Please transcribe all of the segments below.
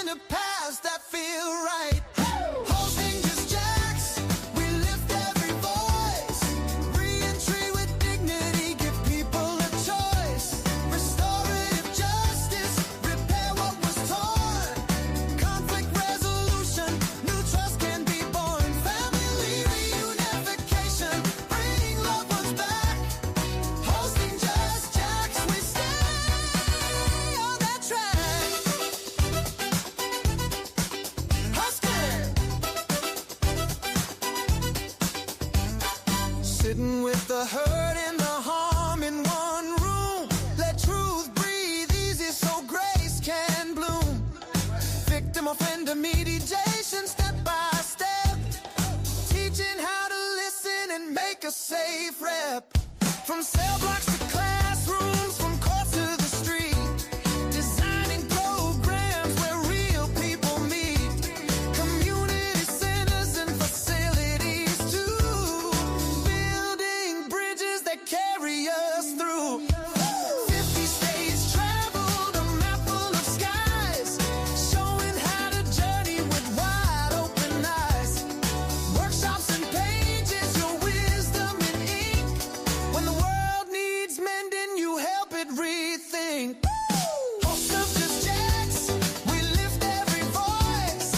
in the past that feel right. Hosting just jacks, we lift every voice. Re-entry with dignity, give people a choice. Restorative justice, repair what was torn. Conflict resolution, new trust can be born. Family reunification, bring loved ones back. Hosting just jacks, we stay on that track. Hosting. Sitting with the hurt and the harm in one room. Let truth breathe easy so grace can bloom. Victim offender mediation, step by step. Teaching how to listen and make a safe rep. From cell blocks to classrooms, from courts to the street. Designing programs where real people meet. Community centers and facilities too. Building bridges that carry us through. 50 states traveled, a map full of skies. Showing how to journey with wide open eyes. Workshops and pages, your wisdom in ink. When the world needs mending, you help it rethink. Host of just jacks, we lift every voice.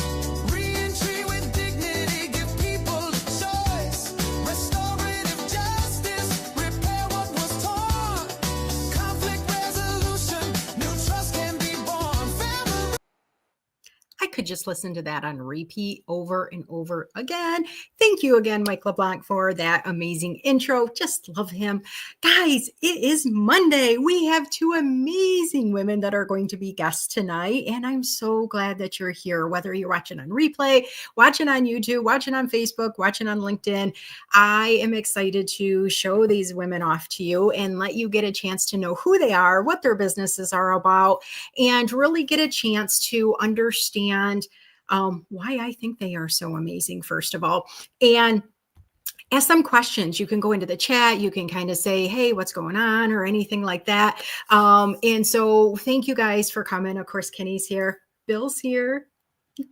Re-entry with dignity, give people a choice. Restorative justice, repair what was torn. Conflict resolution, new trust can be born. Family. I could just listen to that on repeat over and over again. Thank you again, Mike LeBlanc, for that amazing intro. Just love him. Guys, it is Monday. We have two amazing women that are going to be guests tonight, and I'm so glad that you're here, whether you're watching on replay, watching on YouTube, watching on Facebook, watching on LinkedIn. I am excited to show these women off to you and let you get a chance to know who they are, what their businesses are about, and really get a chance to understand why I think they are so amazing, first of all. And ask them questions. You can go into the chat. You can kind of say, hey, what's going on, or anything like that. And so thank you guys for coming. Of course, Kenny's here. Bill's here.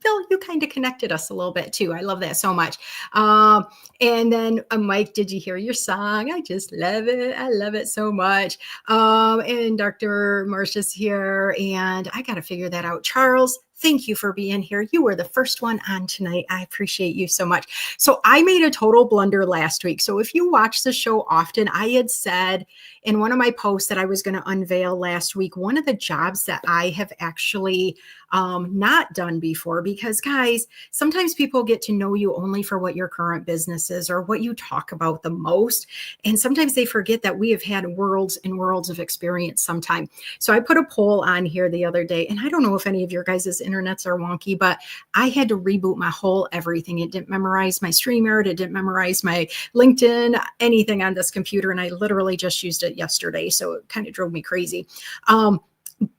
Bill, you kind of connected us a little bit too. I love that so much. And then Mike, did you hear your song? I just love it. I love it so much. And Dr. Marcia's here, and I got to figure that out. Charles, thank you for being here. You were the first one on tonight. I appreciate you so much. So I made a total blunder last week. So if you watch the show often, I had said in one of my posts that I was going to unveil last week one of the jobs that I have actually not done before, because guys, sometimes people get to know you only for what your current business is or what you talk about the most. And sometimes they forget that we have had worlds and worlds of experience sometime. So I put a poll on here the other day, and I don't know if any of your guys' internets are wonky, but I had to reboot my whole everything. It didn't memorize my StreamYard. It didn't memorize my LinkedIn, anything on this computer. And I literally just used it yesterday. So it kind of drove me crazy.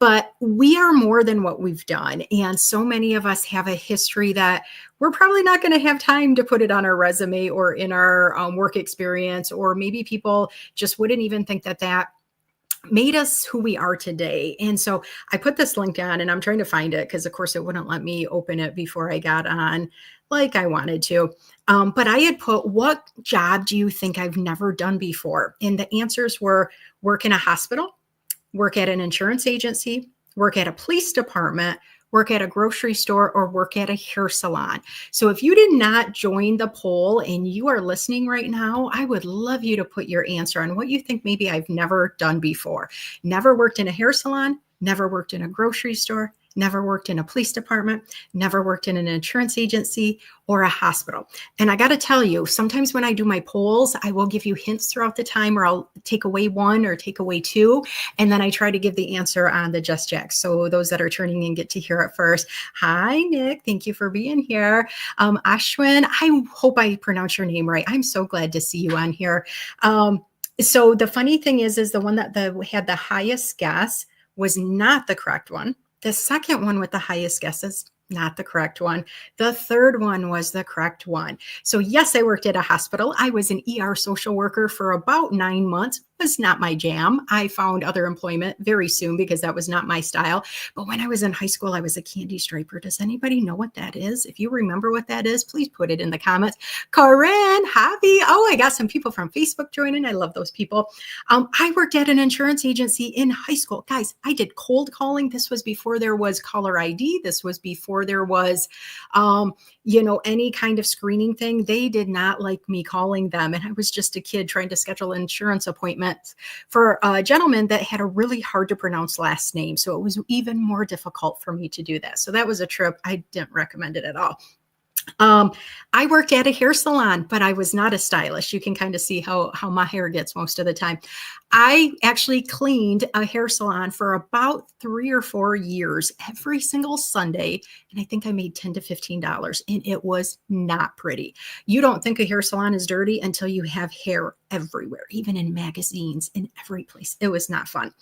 But we are more than what we've done. And so many of us have a history that we're probably not going to have time to put it on our resume or in our work experience, or maybe people just wouldn't even think that that made us who we are today. And so I put this link on, and I'm trying to find it because of course it wouldn't let me open it before I got on like I wanted to. But I had put, what job do you think I've never done before? And the answers were work in a hospital, work at an insurance agency, work at a police department, work at a grocery store, or work at a hair salon. So if you did not join the poll and you are listening right now, I would love you to put your answer on what you think maybe I've never done before. Never worked in a hair salon, never worked in a grocery store, never worked in a police department, never worked in an insurance agency or a hospital. And I got to tell you, sometimes when I do my polls, I will give you hints throughout the time, or I'll take away one or take away two. And then I try to give the answer on the Just Jack. So those that are turning in get to hear it first. Hi, Nick. Thank you for being here. Ashwin, I hope I pronounce your name right. I'm so glad to see you on here. So the funny thing is the one that had the highest guess was not the correct one. The second one with the highest guesses, not the correct one. The third one was the correct one. So yes, I worked at a hospital. I was an ER social worker for about 9 months. was not my jam. I found other employment very soon because that was not my style. But when I was in high school, I was a candy striper. Does anybody know what that is? If you remember what that is, please put it in the comments. Corinne, Javi. Oh, I got some people from Facebook joining. I love those people. I worked at an insurance agency in high school. Guys, I did cold calling. This was before there was caller ID. This was before there was, any kind of screening thing. They did not like me calling them. And I was just a kid trying to schedule insurance appointments for a gentleman that had a really hard to pronounce last name. So it was even more difficult for me to do that. So that was a trip. I didn't recommend it at all. I worked at a hair salon, but I was not a stylist. You can kind of see how my hair gets most of the time. I actually cleaned a hair salon for about 3 or 4 years every single Sunday. And I think I made $10 to $15 and it was not pretty. You don't think a hair salon is dirty until you have hair everywhere, even in magazines, in every place. It was not fun.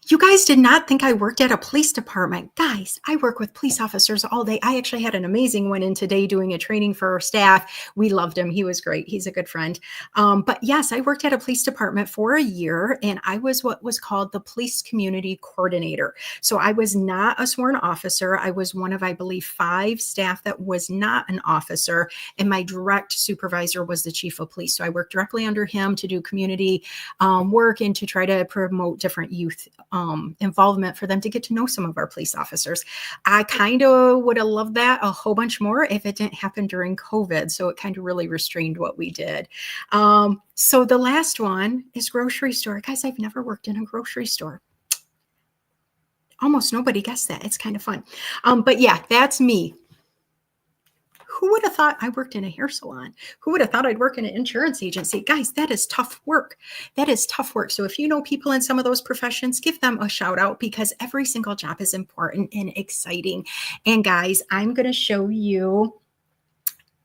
You guys did not think I worked at a police department. Guys, I work with police officers all day. I actually had an amazing one in today doing a training for our staff. We loved him. He was great. He's a good friend. But yes, I worked at a police department for a year, and I was what was called the police community coordinator. So I was not a sworn officer. I was one of, I believe, 5 staff that was not an officer, and my direct supervisor was the chief of police. So I worked directly under him to do community work and to try to promote different youth involvement for them to get to know some of our police officers. I kind of would have loved that a whole bunch more if it didn't happen during COVID. So it kind of really restrained what we did. So the last one is grocery store. Guys, I've never worked in a grocery store. Almost nobody guessed that. It's kind of fun. But yeah, that's me. Who would have thought I worked in a hair salon? Who would have thought I'd work in an insurance agency? Guys, that is tough work. That is tough work. So if you know people in some of those professions, give them a shout out because every single job is important and exciting. And guys, I'm going to show you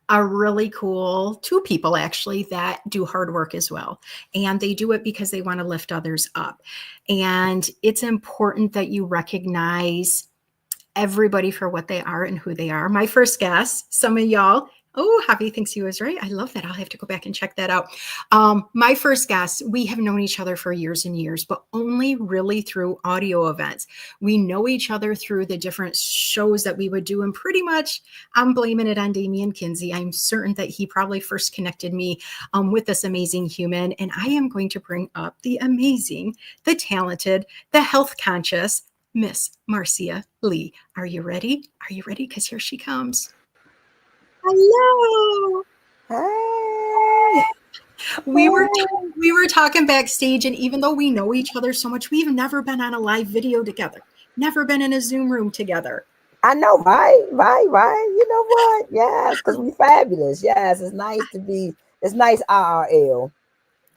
a really cool 2 people actually that do hard work as well. And they do it because they want to lift others up. And it's important that you recognize everybody for what they are and who they are. My first guest, some of y'all, Javi thinks he was right. I love that. I'll have to go back and check that out. My first guest, we have known each other for years and years, but only really through audio events. We know each other through the different shows that we would do. And pretty much I'm blaming it on Damian Kinsey. I'm certain that he probably first connected me with this amazing human. And I am going to bring up the amazing, the talented, the health conscious, Miss Marcia Lee. Are you ready? Are you ready? Because here she comes. Hello. Hey. We were talking backstage, and even though we know each other so much, we've never been on a live video together. Never been in a Zoom room together. I know, right. You know what? Yes, because we fabulous. Yes, it's nice IRL.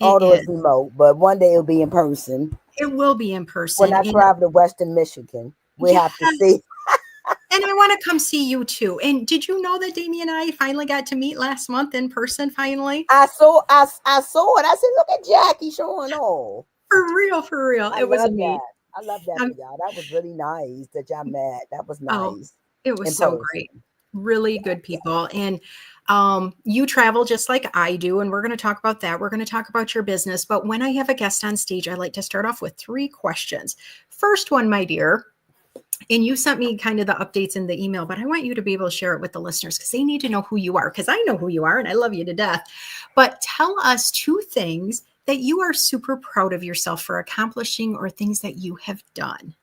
Although it's remote, but one day it'll be in person. It will be in person. When I travel to Western Michigan, we have to see. And I want to come see you too. And did you know that Damian and I finally got to meet last month in person finally? I saw it. I said, look at Jackie showing off. For real. It was amazing. I love that for y'all. That was really nice that y'all met. That was nice. It was so great. Really good people. And you travel just like I do, and we're going to talk about that. We're going to talk about your business. But when I have a guest on stage, I like to start off with 3 questions. First one, my dear, and you sent me kind of the updates in the email, but I want you to be able to share it with the listeners because they need to know who you are, because I know who you are and I love you to death. But tell us 2 things that you are super proud of yourself for accomplishing or things that you have done.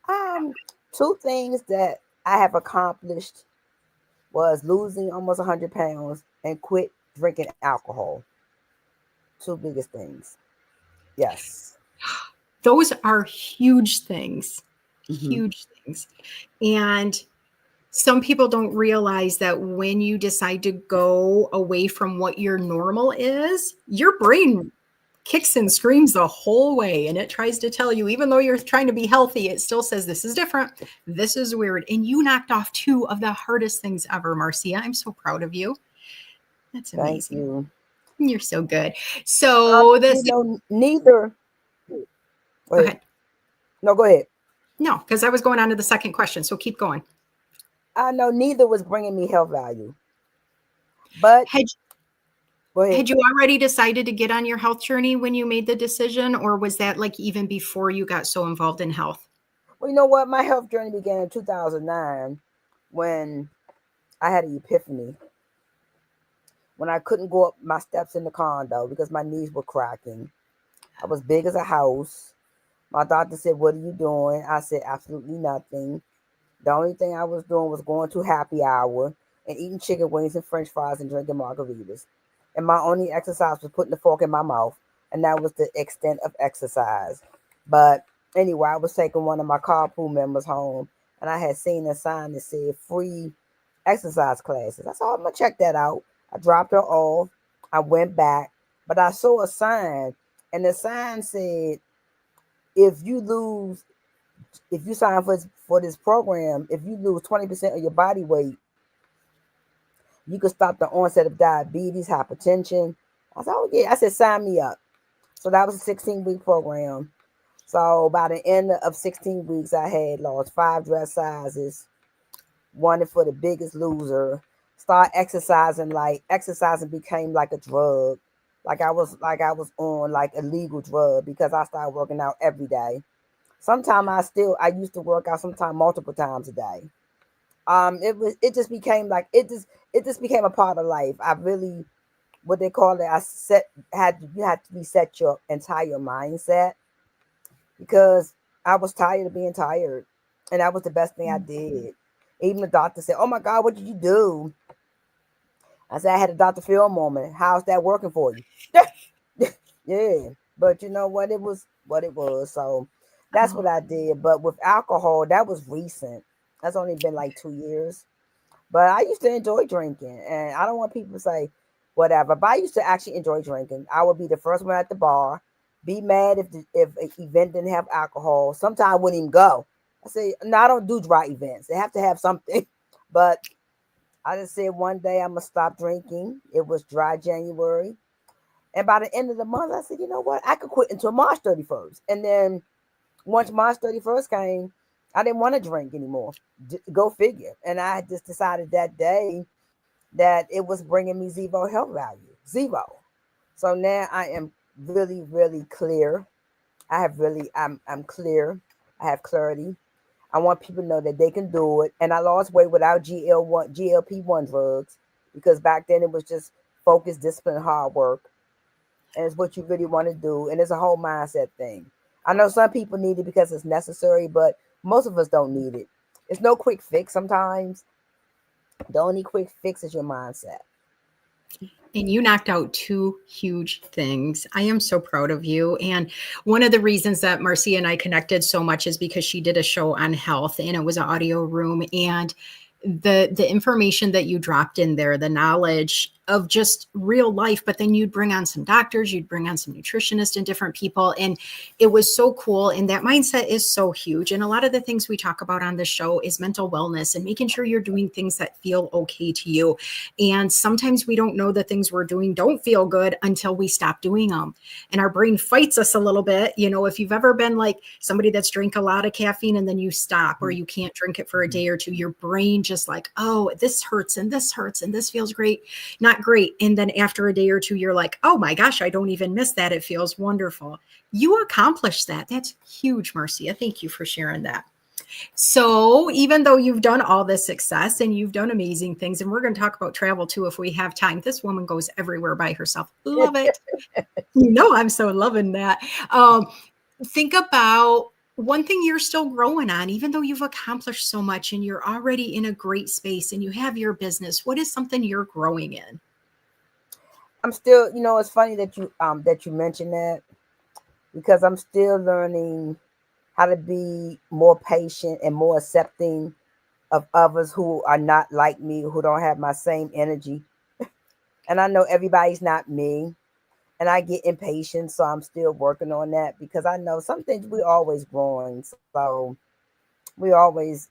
2 things that I have accomplished was losing almost 100 pounds and quit drinking alcohol. 2 biggest things. Yes. Those are huge things, huge things. And some people don't realize that when you decide to go away from what your normal is, your brain kicks and screams the whole way. And it tries to tell you, even though you're trying to be healthy, it still says, this is different. This is weird. And you knocked off 2 of the hardest things ever, Marcia. I'm so proud of you. That's amazing. Thank you. You're so good. So neither. Go ahead. No, go ahead. No, because I was going on to the second question. So keep going. I know neither was bringing me health value. But Go ahead. Had you already decided to get on your health journey when you made the decision, or was that like even before you got so involved in health? Well, you know what? My health journey began in 2009 when I had an epiphany. When I couldn't go up my steps in the condo because my knees were cracking. I was big as a house. My doctor said, "What are you doing?" I said, "Absolutely nothing." The only thing I was doing was going to happy hour and eating chicken wings and french fries and drinking margaritas. And my only exercise was putting the fork in my mouth. And that was the extent of exercise. But anyway, I was taking one of my carpool members home and I had seen a sign that said free exercise classes. I said, "I'm going to check that out." I dropped her off. I went back, but I saw a sign and the sign said, if you lose if you sign for this program, if you lose 20% of your body weight, you can stop the onset of diabetes, hypertension. I said, "Oh yeah." I said, "Sign me up." So that was a 16-week program. So by the end of 16 weeks, I had lost 5 dress sizes, wanted for the biggest loser, start exercising, like exercising became like a drug. Like I was on like a legal drug because I started working out every day. Sometimes I used to work out sometimes multiple times a day. It just became like it just became a part of life. I really, what they call it, I set had you had to reset your entire mindset because I was tired of being tired, and that was the best thing I did. Even the doctor said, "Oh my God, what did you do?" I said, "I had a Dr. Phil moment. How's that working for you?" Yeah, but you know what? It was what it was. So that's what Oh, I did. But with alcohol, that was recent. That's only been like 2 years. But I used to enjoy drinking, and I don't want people to say whatever. But I used to actually enjoy drinking. I would be the first one at the bar. Be mad if an event didn't have alcohol. Sometimes I wouldn't even go. I say, "No, I don't do dry events. They have to have something." But I just said one day I'm gonna stop drinking. It was dry January, and by the end of the month, I said, "You know what? I could quit until March 31st." And then once March 31st came, I didn't want to drink anymore. Go figure. And I just decided that day that it was bringing me zero health value. Zero. So now I am really, really clear. I'm clear. I have clarity. I want people to know that they can do it. And I lost weight without GLP-1 drugs because back then it was just focus, discipline, hard work. And it's what you really want to do. And it's a whole mindset thing. I know some people need it because it's necessary, but most of us don't need it. It's no quick fix sometimes. The only quick fix is your mindset. and you knocked out two huge things. I am so proud of you. And one of the reasons that Marcia and I connected so much is because she did a show on health and it was an audio room. And the information that you dropped in there, the knowledge of just real life, but then you'd bring on some doctors, you'd bring on some nutritionists and different people. And it was so cool. And that mindset is so huge. And a lot of the things we talk about on the show is mental wellness and making sure you're doing things that feel okay to you. And sometimes we don't know the things we're doing don't feel good until we stop doing them. And our brain fights us a little bit. You know, if you've ever been like somebody that's drank a lot of caffeine and then you stop or you can't drink it for a day or two, your brain just like, oh, this hurts and this hurts and this feels great, not great. And then after a day or two, you're like, oh my gosh, I don't even miss that. It feels wonderful. You accomplished that. That's huge, Marcia. Thank you for sharing that. So, even though you've done all this success and you've done amazing things, and we're going to talk about travel too if we have time. This woman goes everywhere by herself. Love it. You know, I'm so loving that. Think about one thing you're still growing on, even though you've accomplished so much and you're already in a great space and you have your business. What is something you're growing in? I'm still, it's funny that you mentioned that because I'm still learning how to be more patient and more accepting of others who are not like me, who don't have my same energy. And I know everybody's not me. And I get impatient, so I'm still working on that because I know some things we always growing. So I'm always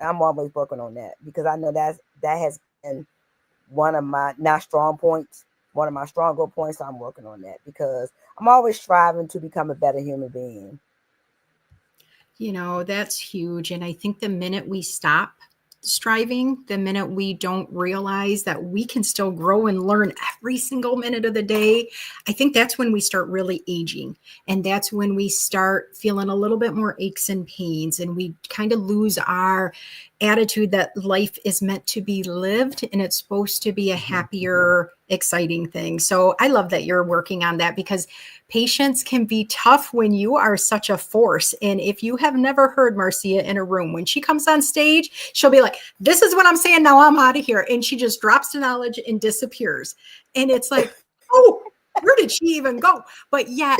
working on that because I know that has been one of my not strong points, one of my stronger points. So I'm working on that because I'm always striving to become a better human being. You know, that's huge. And I think the minute we stop striving, the minute we don't realize that we can still grow and learn every single minute of the day, I think that's when we start really aging. And that's when we start feeling a little bit more aches and pains. And we kind of lose our attitude that life is meant to be lived and it's supposed to be a happier, exciting thing. So I love that you're working on that, because patience can be tough when you are such a force. And if you have never heard Marcia in a room, when she comes on stage, she'll be like, this is what I'm saying. Now I'm out of here. And she just drops the knowledge and disappears. And it's like, oh, where did she even go? But yet,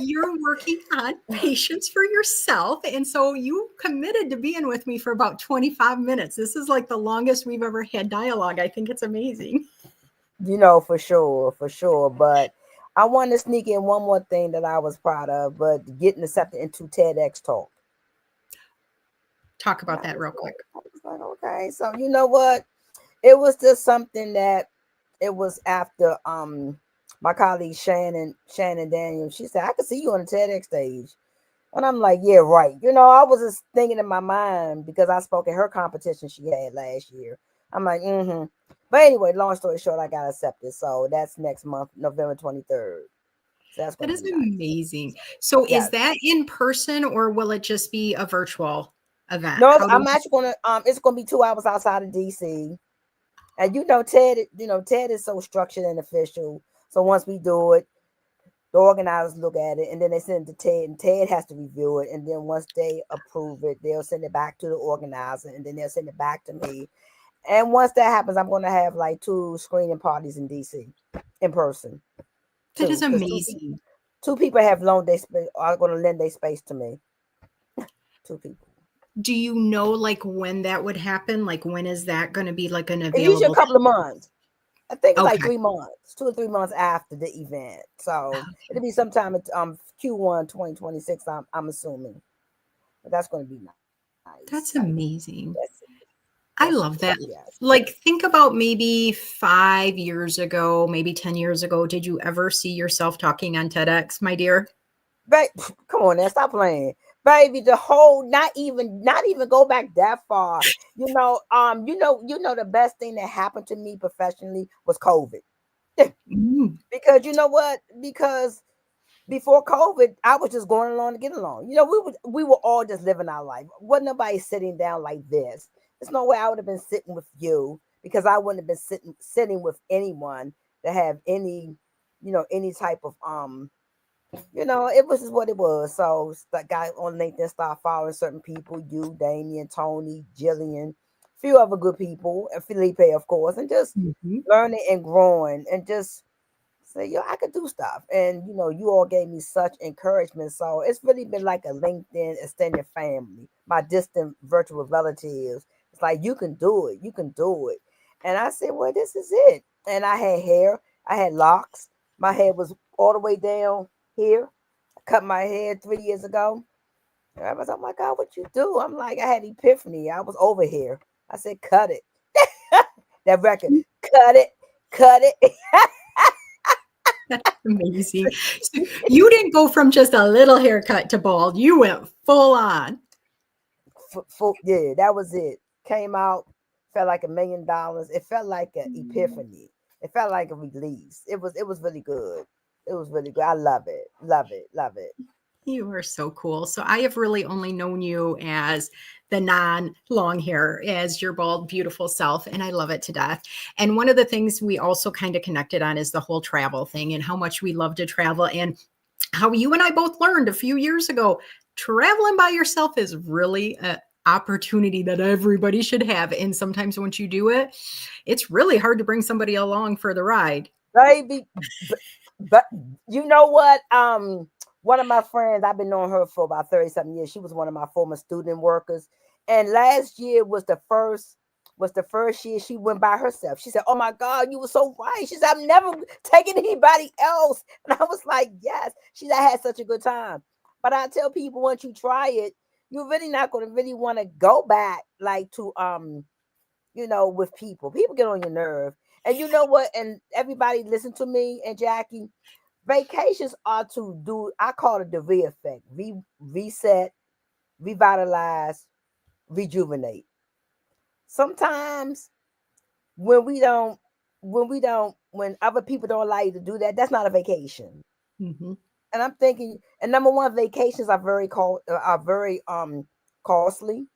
you're working on patience for yourself. And so you committed to being with me for about 25 minutes. This is like the longest we've ever had dialogue. I think it's amazing. For sure. But I want to sneak in one more thing that I was proud of, but getting accepted into TEDx talk. Talk about that real quick. I was like, okay, so you know what? It was just something that it was after my colleague Shannon Daniels. She said, I could see you on the TEDx stage. And I'm like, yeah, right. I was just thinking in my mind because I spoke at her competition she had last year. I'm like, mm-hmm. But anyway, long story short, I got accepted. So that's next month, November 23rd. So that's That going is to be nice. amazing. So Yes. is that in person or will it just be a virtual event? No, I'm actually going to, it's going to be 2 hours outside of DC. And Ted is so structured and official. So once we do it, the organizers look at it and then they send it to Ted, and Ted has to review it. And then once they approve it, they'll send it back to the organizer, and then they'll send it back to me. And once that happens, I'm going to have like 2 screening parties in DC in person. That is amazing. Two people have loaned their space, are going to lend their space to me. 2 people. Do you know like when that would happen? Like when is that going to be like an It's usually a available? couple of months. I think it's like Okay. 3 months, 2 or 3 months after the event. So it'll be sometime in Q1 2026. I'm assuming, but that's going to be nice. That's amazing. Yes, I love that. Yes. Like, think about maybe 5 years ago, maybe 10 years ago. Did you ever see yourself talking on TEDx, my dear? But come on now, stop playing, baby. The whole not even go back that far. The best thing that happened to me professionally was COVID. Mm. Because you know what? Because before COVID, I was just going along to get along. We were all just living our life. Wasn't nobody sitting down like this. There's no way I would have been sitting with you, because I wouldn't have been sitting with anyone that have any type of it was just what it was. So the guy on LinkedIn started following certain people, you, Damien, Tony, Jillian, few other good people, and Felipe, of course, and just learning and growing and just say, yo, I could do stuff. And you all gave me such encouragement. So it's really been like a LinkedIn extended family, my distant virtual relatives. It's like, you can do it, you can do it. And I said, well, this is it. And I had hair, I had locks, my head was all the way down here. I cut my hair 3 years ago. And I was, oh my God, what you do? I'm like, I had epiphany. I was over here. I said, cut it. That record, cut it, cut it. That's amazing. So you didn't go from just a little haircut to bald. You went full on. Yeah, that was it. Came out, felt like $1 million. It felt like an epiphany. It felt like a release. It was really good. It was really good. I love it. Love it. Love it. You are so cool. So I have really only known you as the non-long hair, as your bald, beautiful self, and I love it to death. And one of the things we also kind of connected on is the whole travel thing and how much we love to travel, and how you and I both learned a few years ago, traveling by yourself is really an opportunity that everybody should have. And sometimes once you do it, it's really hard to bring somebody along for the ride. Baby, but you know what? One of my friends, I've been knowing her for about 30-something years. She was one of my former student workers. And last year was the first year she went by herself. She said, oh my God, you were so right. She said, I've never taken anybody else. And I was like, yes. She said, I had such a good time. But I tell people, once you try it, you're really not going to really want to go back like to with people. People get on your nerve. And you know what? And everybody listen to me and Jackie. Vacations are to do, I call it the V effect. Reset, revitalize, rejuvenate. sometimes when we don't, when other people don't allow you to do that, that's not a vacation. Mhm. And I'm thinking, and number one, vacations are very costly,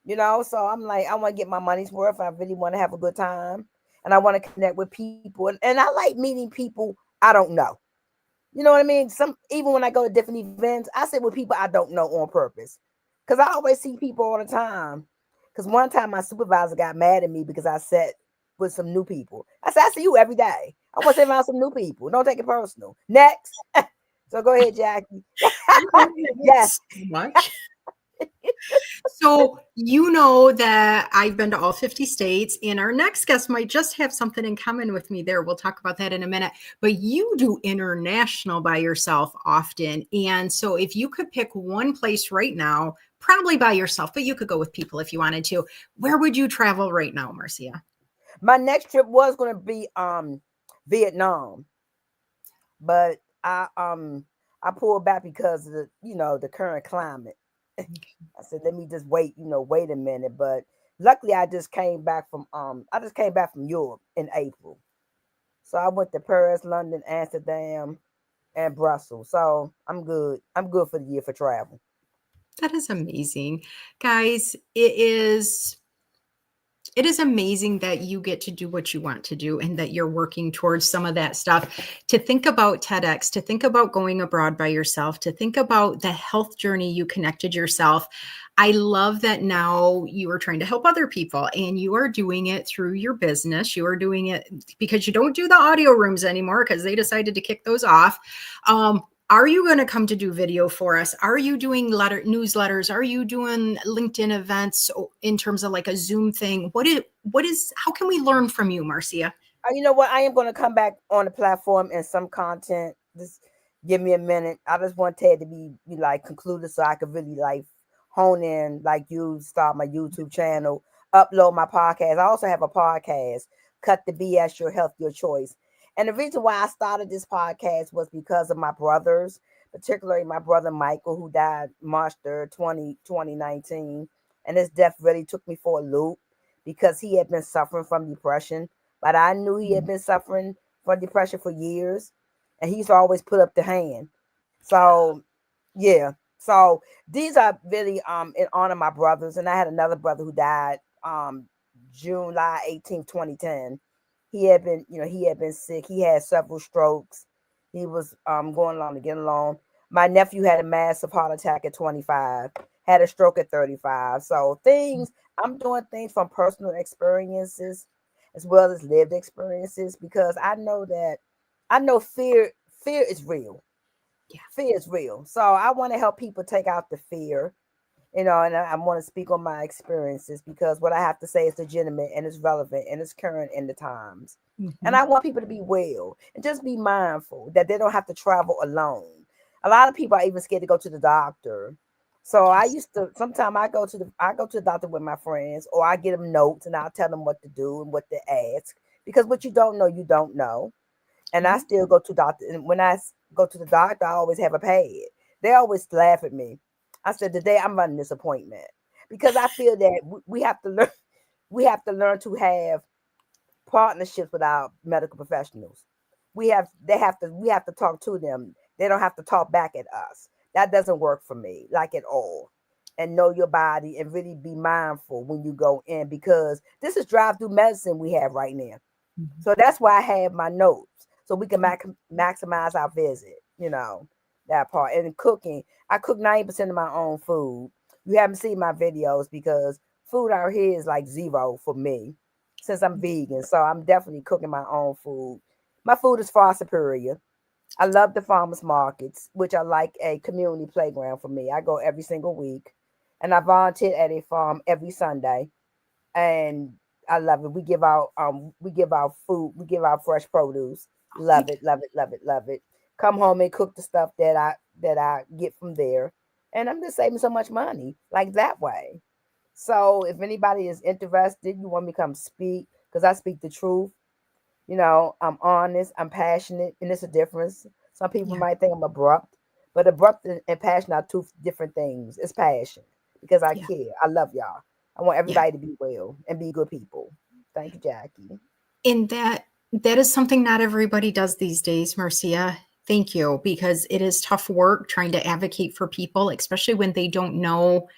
you know. So I'm like, I want to get my money's worth. I really want to have a good time, and I want to connect with people, and I like meeting people I don't know. You know what I mean? Some even when I go to different events, I sit with people I don't know on purpose, because I always see people all the time. Because one time my supervisor got mad at me because I sat with some new people. I said, I see you every day. I want to sit around some new people. Don't take it personal. Next. So go ahead, Jackie. I love it Yes. so much. So, you know that I've been to all 50 states, and our next guest might just have something in common with me there. We'll talk about that in a minute. But you do international by yourself often. And so, if you could pick one place right now, probably by yourself, but you could go with people if you wanted to, where would you travel right now, Marcia? My next trip was gonna be Vietnam, but I pulled back because of the current climate. I said, let me just wait, wait a minute. But luckily I just came back from Europe in April. So I went to Paris, London, Amsterdam, and Brussels. So I'm good. I'm good for the year for travel. That is amazing. Guys, it is amazing that you get to do what you want to do and that you're working towards some of that stuff. To think about TEDx, to think about going abroad by yourself, to think about the health journey you connected yourself. I love that now you are trying to help other people and you are doing it through your business. You are doing it because you don't do the audio rooms anymore because they decided to kick those off. Are you going to come to do video for us? Are you doing newsletters? Are you doing LinkedIn events in terms of like a Zoom thing? How can we learn from you, Marcia? You know what? I am going to come back on the platform and some content. Just give me a minute. I just want Ted to be like concluded so I could really like hone in, like you start my YouTube channel, upload my podcast. I also have a podcast, Cut the BS, Your Health, Your Choice. And the reason why I started this podcast was because of my brothers, particularly my brother Michael, who died March 3rd, 2019. And his death really took me for a loop because he had been suffering from depression, but I knew he had been suffering from depression for years, and he's always put up the hand. So, yeah. So these are really in honor of my brothers, and I had another brother who died July 18th, 2010. He had been sick. He had several strokes. He was going along to get along. My nephew had a massive heart attack at 25, had a stroke at 35. So I'm doing things from personal experiences as well as lived experiences because I know fear is real. Yeah. Fear is real. So I want to help people take out the fear, and I want to speak on my experiences because what I have to say is legitimate and it's relevant and it's current in the times. And Mhm. I want people to be well and just be mindful that they don't have to travel alone. A lot of people are even scared to go to the doctor. So I Yes. used to sometimes I go to the doctor with my friends, or I get them notes and I'll tell them what to do and what to ask, because what you don't know. And I Yeah. still go to doctor. And when go to the doctor, I always have a pad. They always laugh at me. I said, today I'm running this appointment because I feel that we have to learn. We have to learn to have partnerships with our medical professionals. We have to talk to them. They don't have to talk back at us. That doesn't work for me, like at all. And know your body and really be mindful when you go in, because this is drive through medicine we have right now. Mhm. So that's why I have my notes so we can maximize our visit, that part. And cooking, I cook 90% of my own food. You haven't seen my videos because food out here is like zero for me since I'm vegan. So I'm definitely cooking my own food. My food is far superior. I love the farmers markets, which are like a community playground for me. I go every single week, and I volunteer at a farm every Sunday, and I love it. We give out food, we give out fresh produce. Love it, love it, love it, love it. Come home and cook the stuff that I get from there, and I'm just saving so much money like that way. So if anybody is interested, you want me to come speak because I speak the truth. I'm honest, I'm passionate, and it's a difference. Some people Yeah. might think I'm abrupt, but abrupt and passionate are two different things. It's passion because I Yeah. care. I love y'all. I want Yeah. everybody to be well and be good people. Thank you, Jackie. And that is something not everybody does these days, Marcia. Thank you, because it is tough work trying to advocate for people, especially when they don't know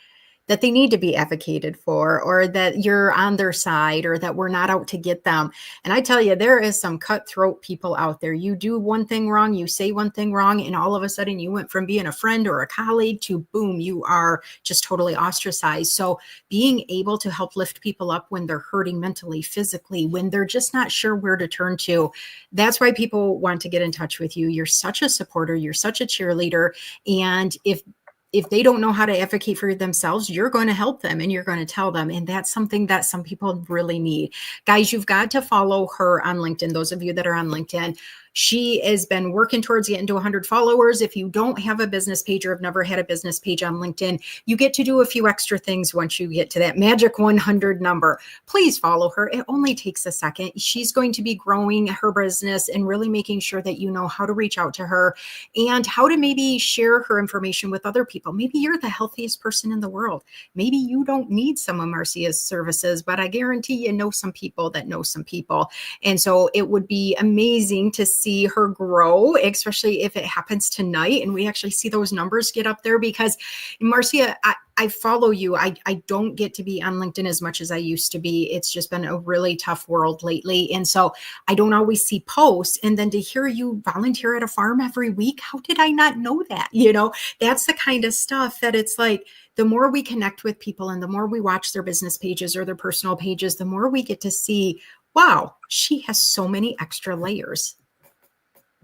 that they need to be advocated for, or that you're on their side, or that we're not out to get them. And I tell you, there is some cutthroat people out there. You do one thing wrong, you say one thing wrong, and all of a sudden you went from being a friend or a colleague to boom, you are just totally ostracized. So being able to help lift people up when they're hurting mentally, physically, when they're just not sure where to turn to, that's why people want to get in touch with you. You're such a supporter, you're such a cheerleader. And if they don't know how to advocate for themselves, you're going to help them and you're going to tell them. And that's something that some people really need. Guys, you've got to follow her on LinkedIn. Those of you that are on LinkedIn, she has been working towards getting to 100 followers. If you don't have a business page or have never had a business page on LinkedIn, you get to do a few extra things once you get to that magic 100 number. Please follow her. It only takes a second. She's going to be growing her business and really making sure that you know how to reach out to her and how to maybe share her information with other people. Maybe you're the healthiest person in the world. Maybe you don't need some of Marcia's services, but I guarantee you know some people that know some people. And so it would be amazing to see her grow, especially if it happens tonight and we actually see those numbers get up there. Because Marcia, I follow you. I don't get to be on LinkedIn as much as I used to be. It's just been a really tough world lately. And so I don't always see posts. And then to hear you volunteer at a farm every week, how did I not know that? You know, that's the kind of stuff that it's like, the more we connect with people and the more we watch their business pages or their personal pages, the more we get to see, wow, she has so many extra layers.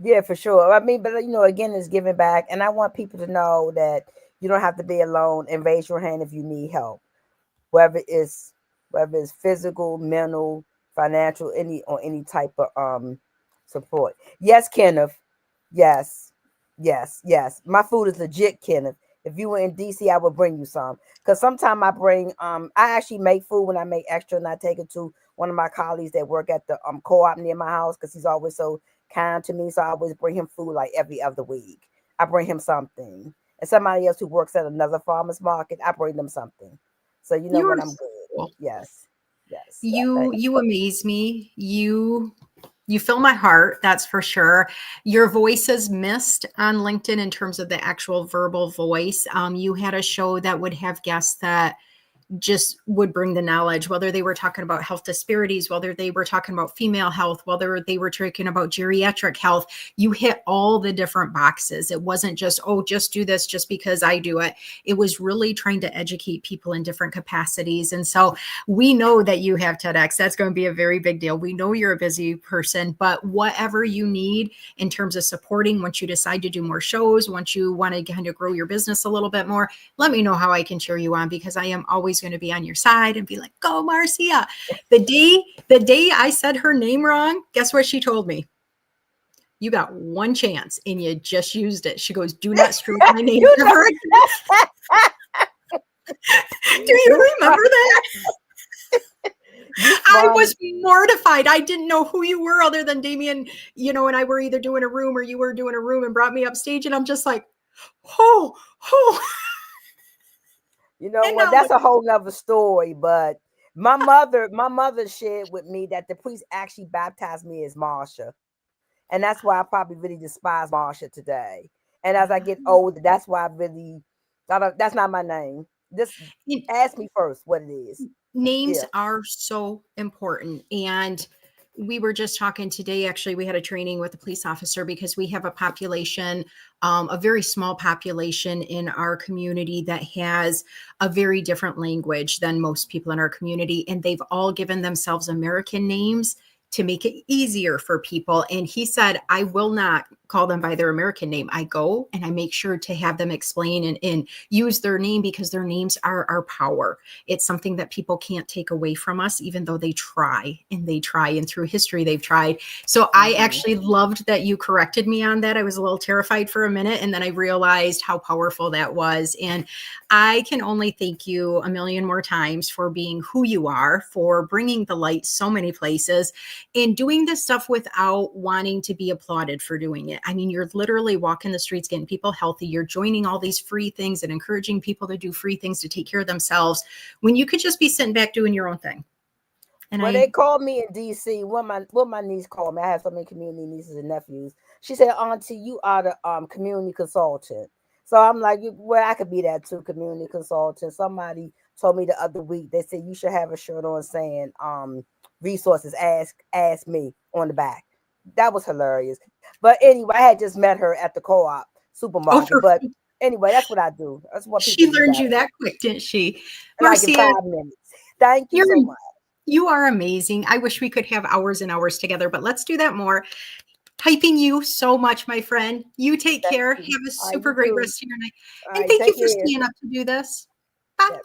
Yeah, for sure. I mean, but again, it's giving back, and I want people to know that you don't have to be alone. And raise your hand if you need help, whether it's physical, mental, financial, any type of support. Yes, Kenneth. Yes, yes. My food is legit, Kenneth. If you were in DC, I would bring you some. Because sometimes I actually make food when I make extra, and I take it to one of my colleagues that work at the co-op near my house, because he's always so kind to me. So I always bring him food like every other week. I bring him something. And somebody else who works at another farmer's market, I bring them something. So you know You're what, I'm good. cool. Yes. You amaze me. You fill my heart, that's for sure. Your voice is missed on LinkedIn in terms of the actual verbal voice. You had a show that would have guests that just would bring the knowledge, whether they were talking about health disparities, whether they were talking about female health, whether they were talking about geriatric health. You hit all the different boxes. It wasn't just, oh, just do this just because I do it. It was really trying to educate people in different capacities. And so we know that you have TEDx. That's going to be a very big deal. We know you're a busy person, but whatever you need in terms of supporting, once you decide to do more shows, once you want to kind of grow your business a little bit more, let me know how I can cheer you on, because I am always going to be on your side and be like, go Marcia. The day I said her name wrong, guess what she told me? You got one chance and you just used it. She goes, do not screw my name ever again. Do you remember that? I was mortified. I didn't know who you were other than Damien, and I were either doing a room or you were doing a room and brought me upstage. And I'm just like, oh. You know what? That's a whole nother story. But my mother shared with me that the priest actually baptized me as Marcia. And that's why I probably really despise Marcia today. And as I get older, that's why that's not my name. Just ask me first what it is. Names are so important. And we were just talking today, actually, we had a training with a police officer because we have a population, a very small population in our community that has a very different language than most people in our community. And they've all given themselves American names to make it easier for people. And he said, I will not call them by their American name. I go and I make sure to have them explain and use their name, because their names are our power. It's something that people can't take away from us, even though they try. And through history, they've tried. So I actually loved that you corrected me on that. I was a little terrified for a minute, and then I realized how powerful that was. And I can only thank you a million more times for being who you are, for bringing the light so many places. and doing this stuff without wanting to be applauded for doing it. I mean, you're literally walking the streets, getting people healthy. You're joining all these free things and encouraging people to do free things to take care of themselves when you could just be sitting back doing your own thing. And Well, they called me in DC. What my niece called me. I have so many community nieces and nephews. She said, "Auntie, you are the community consultant." So I'm like, "Well, I could be that too, community consultant." Somebody told me the other week. They said you should have a shirt on saying resources. Ask me on the back. That was hilarious. But anyway, I had just met her at the co-op supermarket. But anyway, that's what I do. That's what she learned you that quick, didn't she? Like in 5 minutes. Thank you so much. You are amazing. I wish we could have hours and hours together, but let's do that more. Hyping you so much, my friend. You take care. Have a super great rest of your night. And thank you for staying up to do this. Bye.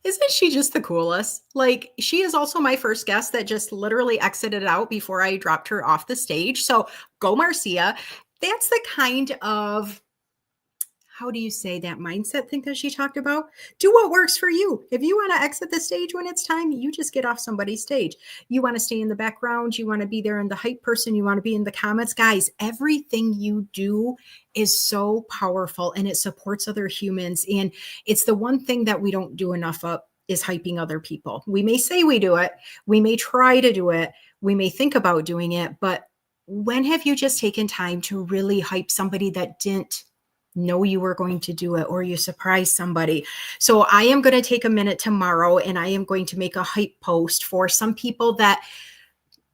Isn't she just the coolest? Like, she is also my first guest that just literally exited out before I dropped her off the stage. So go, Marcia. That's the kind of, how do you say, that mindset thing that she talked about? Do what works for you. If you want to exit the stage when it's time, you just get off somebody's stage. You want to stay in the background. You want to be there in the hype person. You want to be in the comments. Guys, everything you do is so powerful and it supports other humans. And it's the one thing that we don't do enough of is hyping other people. We may say we do it. We may try to do it. We may think about doing it. But when have you just taken time to really hype somebody that didn't know you were going to do it, or you surprise somebody? So I am going to take a minute tomorrow and I am going to make a hype post for some people that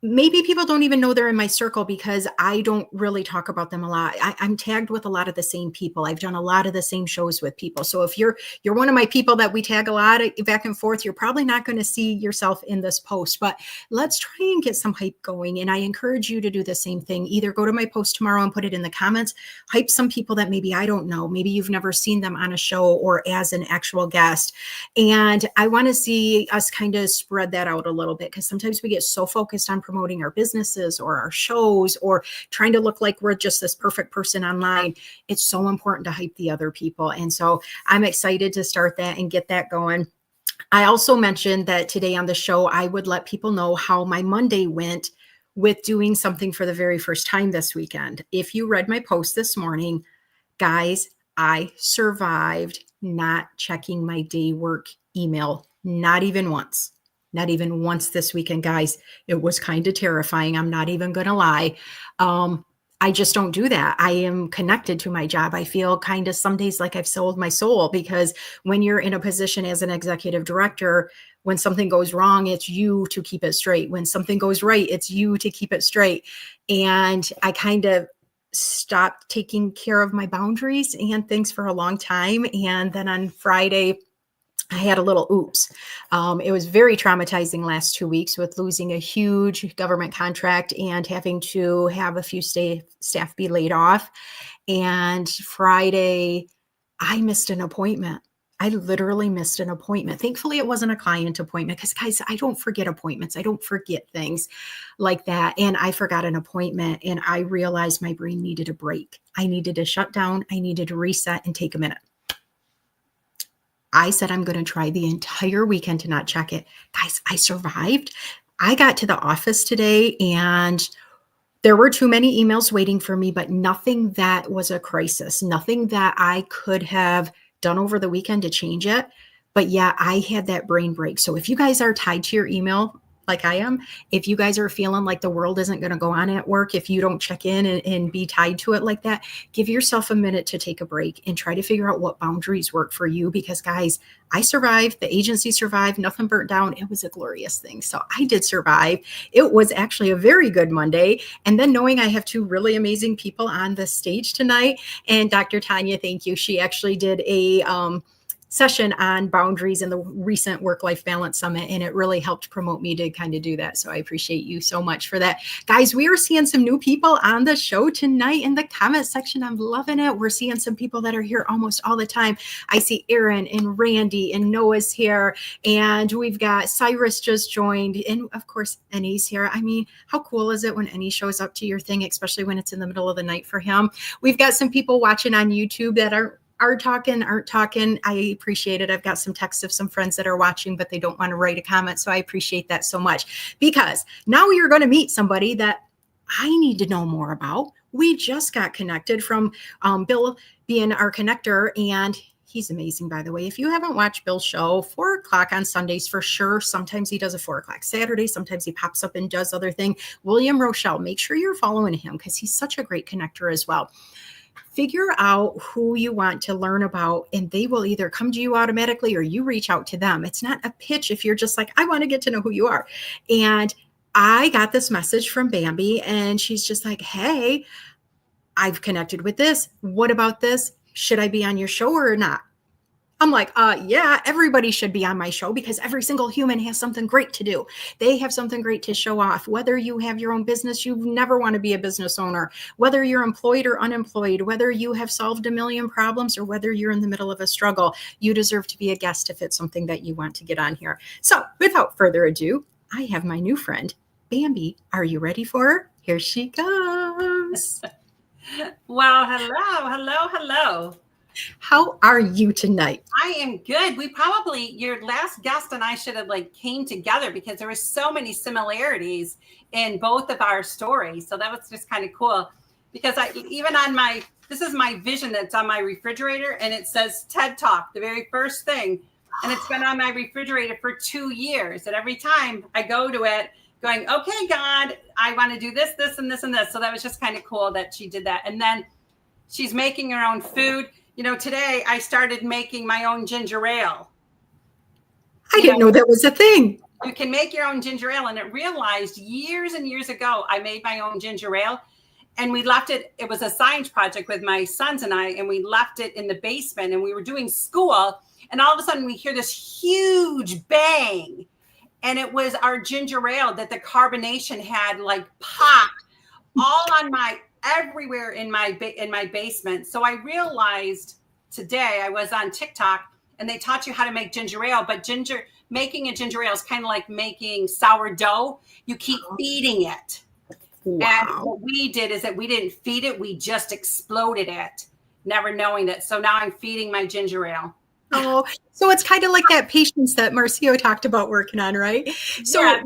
maybe people don't even know they're in my circle because I don't really talk about them a lot. I'm tagged with a lot of the same people. I've done a lot of the same shows with people. So if you're one of my people that we tag a lot back and forth, you're probably not going to see yourself in this post, but let's try and get some hype going. And I encourage you to do the same thing. Either go to my post tomorrow and put it in the comments, hype some people that maybe I don't know. Maybe you've never seen them on a show or as an actual guest. And I want to see us kind of spread that out a little bit, because sometimes we get so focused on promoting our businesses or our shows or trying to look like we're just this perfect person online. It's so important to hype the other people. And so I'm excited to start that and get that going. I also mentioned that today on the show, I would let people know how my Monday went with doing something for the very first time this weekend. If you read my post this morning, guys, I survived not checking my day work email, not even once. Not even once this weekend, guys. It was kind of terrifying. I'm not even going to lie. I just don't do that. I am connected to my job. I feel kind of some days like I've sold my soul, because when you're in a position as an executive director, when something goes wrong, it's you to keep it straight. When something goes right, it's you to keep it straight. And I kind of stopped taking care of my boundaries and things for a long time. And then on Friday, I had a little oops. It was very traumatizing last 2 weeks with losing a huge government contract and having to have a few staff be laid off. And Friday, I missed an appointment. I literally missed an appointment. Thankfully, it wasn't a client appointment, because guys, I don't forget appointments. I don't forget things like that. And I forgot an appointment and I realized my brain needed a break. I needed to shut down. I needed to reset and take a minute. I said, I'm going to try the entire weekend to not check it. Guys, I survived. I got to the office today and there were too many emails waiting for me, but nothing that was a crisis, nothing that I could have done over the weekend to change it. But yeah, I had that brain break. So if you guys are tied to your email, like I am, if you guys are feeling like the world isn't going to go on at work, if you don't check in and be tied to it like that, give yourself a minute to take a break and try to figure out what boundaries work for you. Because guys, I survived, the agency survived, nothing burnt down. It was a glorious thing. So I did survive. It was actually a very good Monday. And then knowing I have two really amazing people on the stage tonight, and Dr. Tanya, thank you. She actually did a session on boundaries in the recent Work-Life Balance Summit, and it really helped promote me to kind of do that. So I appreciate you so much for that. Guys, we are seeing some new people on the show tonight in the comment section. I'm loving it. We're seeing some people that are here almost all the time. I see Aaron and Randy and Noah's here, and we've got Cyrus just joined, and of course, Ennie's here. I mean, how cool is it when Ennie shows up to your thing, especially when it's in the middle of the night for him? We've got some people watching on YouTube that are talking, aren't talking, I appreciate it. I've got some texts of some friends that are watching, but they don't want to write a comment. So I appreciate that so much, because now you're going to meet somebody that I need to know more about. We just got connected from Bill being our connector, and he's amazing, by the way. If you haven't watched Bill's show, 4:00 on Sundays for sure. Sometimes he does a 4:00 Saturday. Sometimes he pops up and does other thing. William Rochelle, make sure you're following him because he's such a great connector as well. Figure out who you want to learn about, and they will either come to you automatically or you reach out to them. It's not a pitch if you're just like, I want to get to know who you are. And I got this message from Bambi, and she's just like, hey, I've connected with this. What about this? Should I be on your show or not? I'm like, yeah, everybody should be on my show because every single human has something great to do. They have something great to show off. Whether you have your own business, you never want to be a business owner, whether you're employed or unemployed, whether you have solved a million problems or whether you're in the middle of a struggle, you deserve to be a guest if it's something that you want to get on here. So without further ado, I have my new friend, Bambi. Are you ready for her? Here she comes. Well, hello. How are you tonight? I am good. Your last guest and I should have came together because there were so many similarities in both of our stories. So that was just kind of cool because this is my vision that's on my refrigerator, and it says TED Talk, the very first thing. And it's been on my refrigerator for 2 years. And every time I go to it, going, okay, God, I want to do this, this, and this, and this. So that was just kind of cool that she did that. And then she's making her own food. You know, today I started making my own ginger ale. I didn't know that was a thing. You can make your own ginger ale. And it realized years and years ago, I made my own ginger ale. And we left it. It was a science project with my sons and I, and we left it in the basement. And we were doing school. And all of a sudden we hear this huge bang. And it was our ginger ale that the carbonation had popped all on everywhere in my basement. So I realized today I was on TikTok and they taught you how to make ginger ale, but making a ginger ale is kind of like making sourdough. You keep feeding it. Wow. And what we did is that we didn't feed it. We just exploded it, never knowing that. So now I'm feeding my ginger ale. Oh, so it's kind of like that patience that Marcia talked about working on, right? So yeah,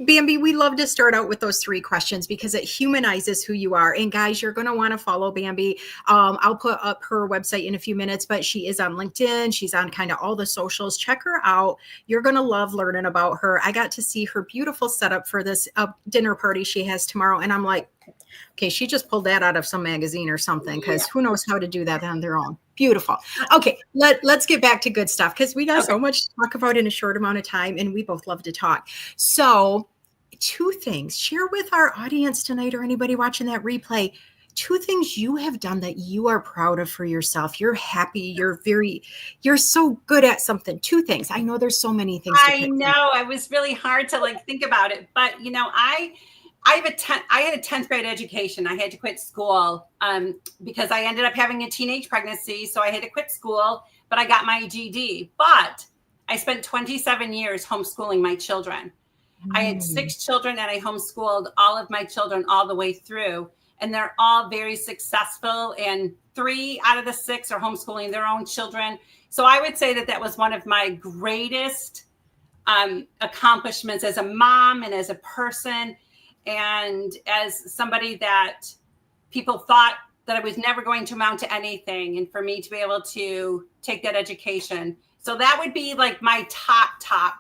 Bambi, we love to start out with those 3 questions because it humanizes who you are. And guys, you're going to want to follow Bambi. I'll put up her website in a few minutes, but she is on LinkedIn. She's on kind of all the socials. Check her out. You're going to love learning about her. I got to see her beautiful setup for this dinner party she has tomorrow. And I'm like, okay, she just pulled that out of some magazine or something, because who knows how to do that on their own. Beautiful. Okay, let's get back to good stuff because we got so much to talk about in a short amount of time, and we both love to talk. So 2 things. Share with our audience tonight or anybody watching that replay, 2 things you have done that you are proud of for yourself. You're happy. You're so good at something. 2 things. I know there's so many things. I know. It was really hard to think about it, but I had a 10th grade education. I had to quit school because I ended up having a teenage pregnancy. So I had to quit school, but I got my GED. But I spent 27 years homeschooling my children. I had 6 children and I homeschooled all of my children all the way through. And they're all very successful. And 3 out of the 6 are homeschooling their own children. So I would say that was one of my greatest accomplishments as a mom and as a person. And as somebody that people thought that I was never going to amount to anything, and for me to be able to take that education. So that would be my top.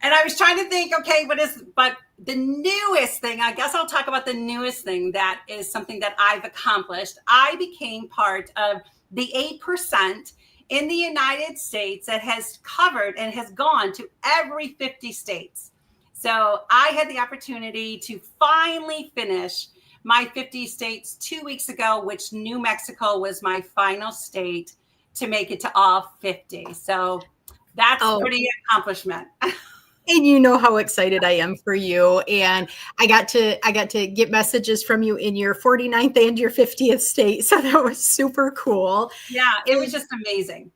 And I was trying to think, okay, but the newest thing, I guess I'll talk about the newest thing that is something that I've accomplished. I became part of the 8% in the United States that has covered and has gone to every 50 states. So I had the opportunity to finally finish my 50 states 2 weeks ago, which New Mexico was my final state to make it to all 50. So that's a pretty accomplishment. And you know how excited I am for you. And I got to get messages from you in your 49th and your 50th state. So that was super cool. Yeah, it was just amazing.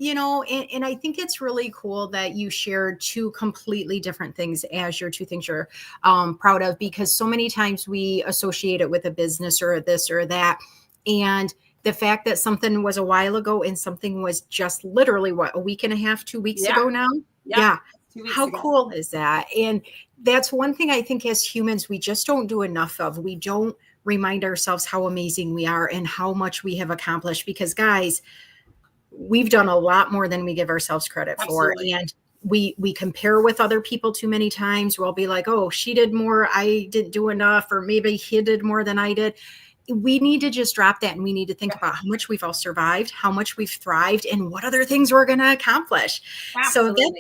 And I think it's really cool that you shared 2 completely different things as your 2 things you're proud of, because so many times we associate it with a business or this or that. And the fact that something was a while ago and something was just literally a week and a half, 2 weeks ago now. Yeah. 2 weeks How ago. cool is that? And that's one thing I think as humans, we just don't do enough of. We don't remind ourselves how amazing we are and how much we have accomplished, because guys, we've done a lot more than we give ourselves credit Absolutely. for. And we compare with other people too many times. We'll be like, oh, she did more, I didn't do enough, or maybe he did more than I did. We need to just drop that, and we need to think about how much we've all survived, how much we've thrived, and what other things we're going to accomplish. Absolutely. So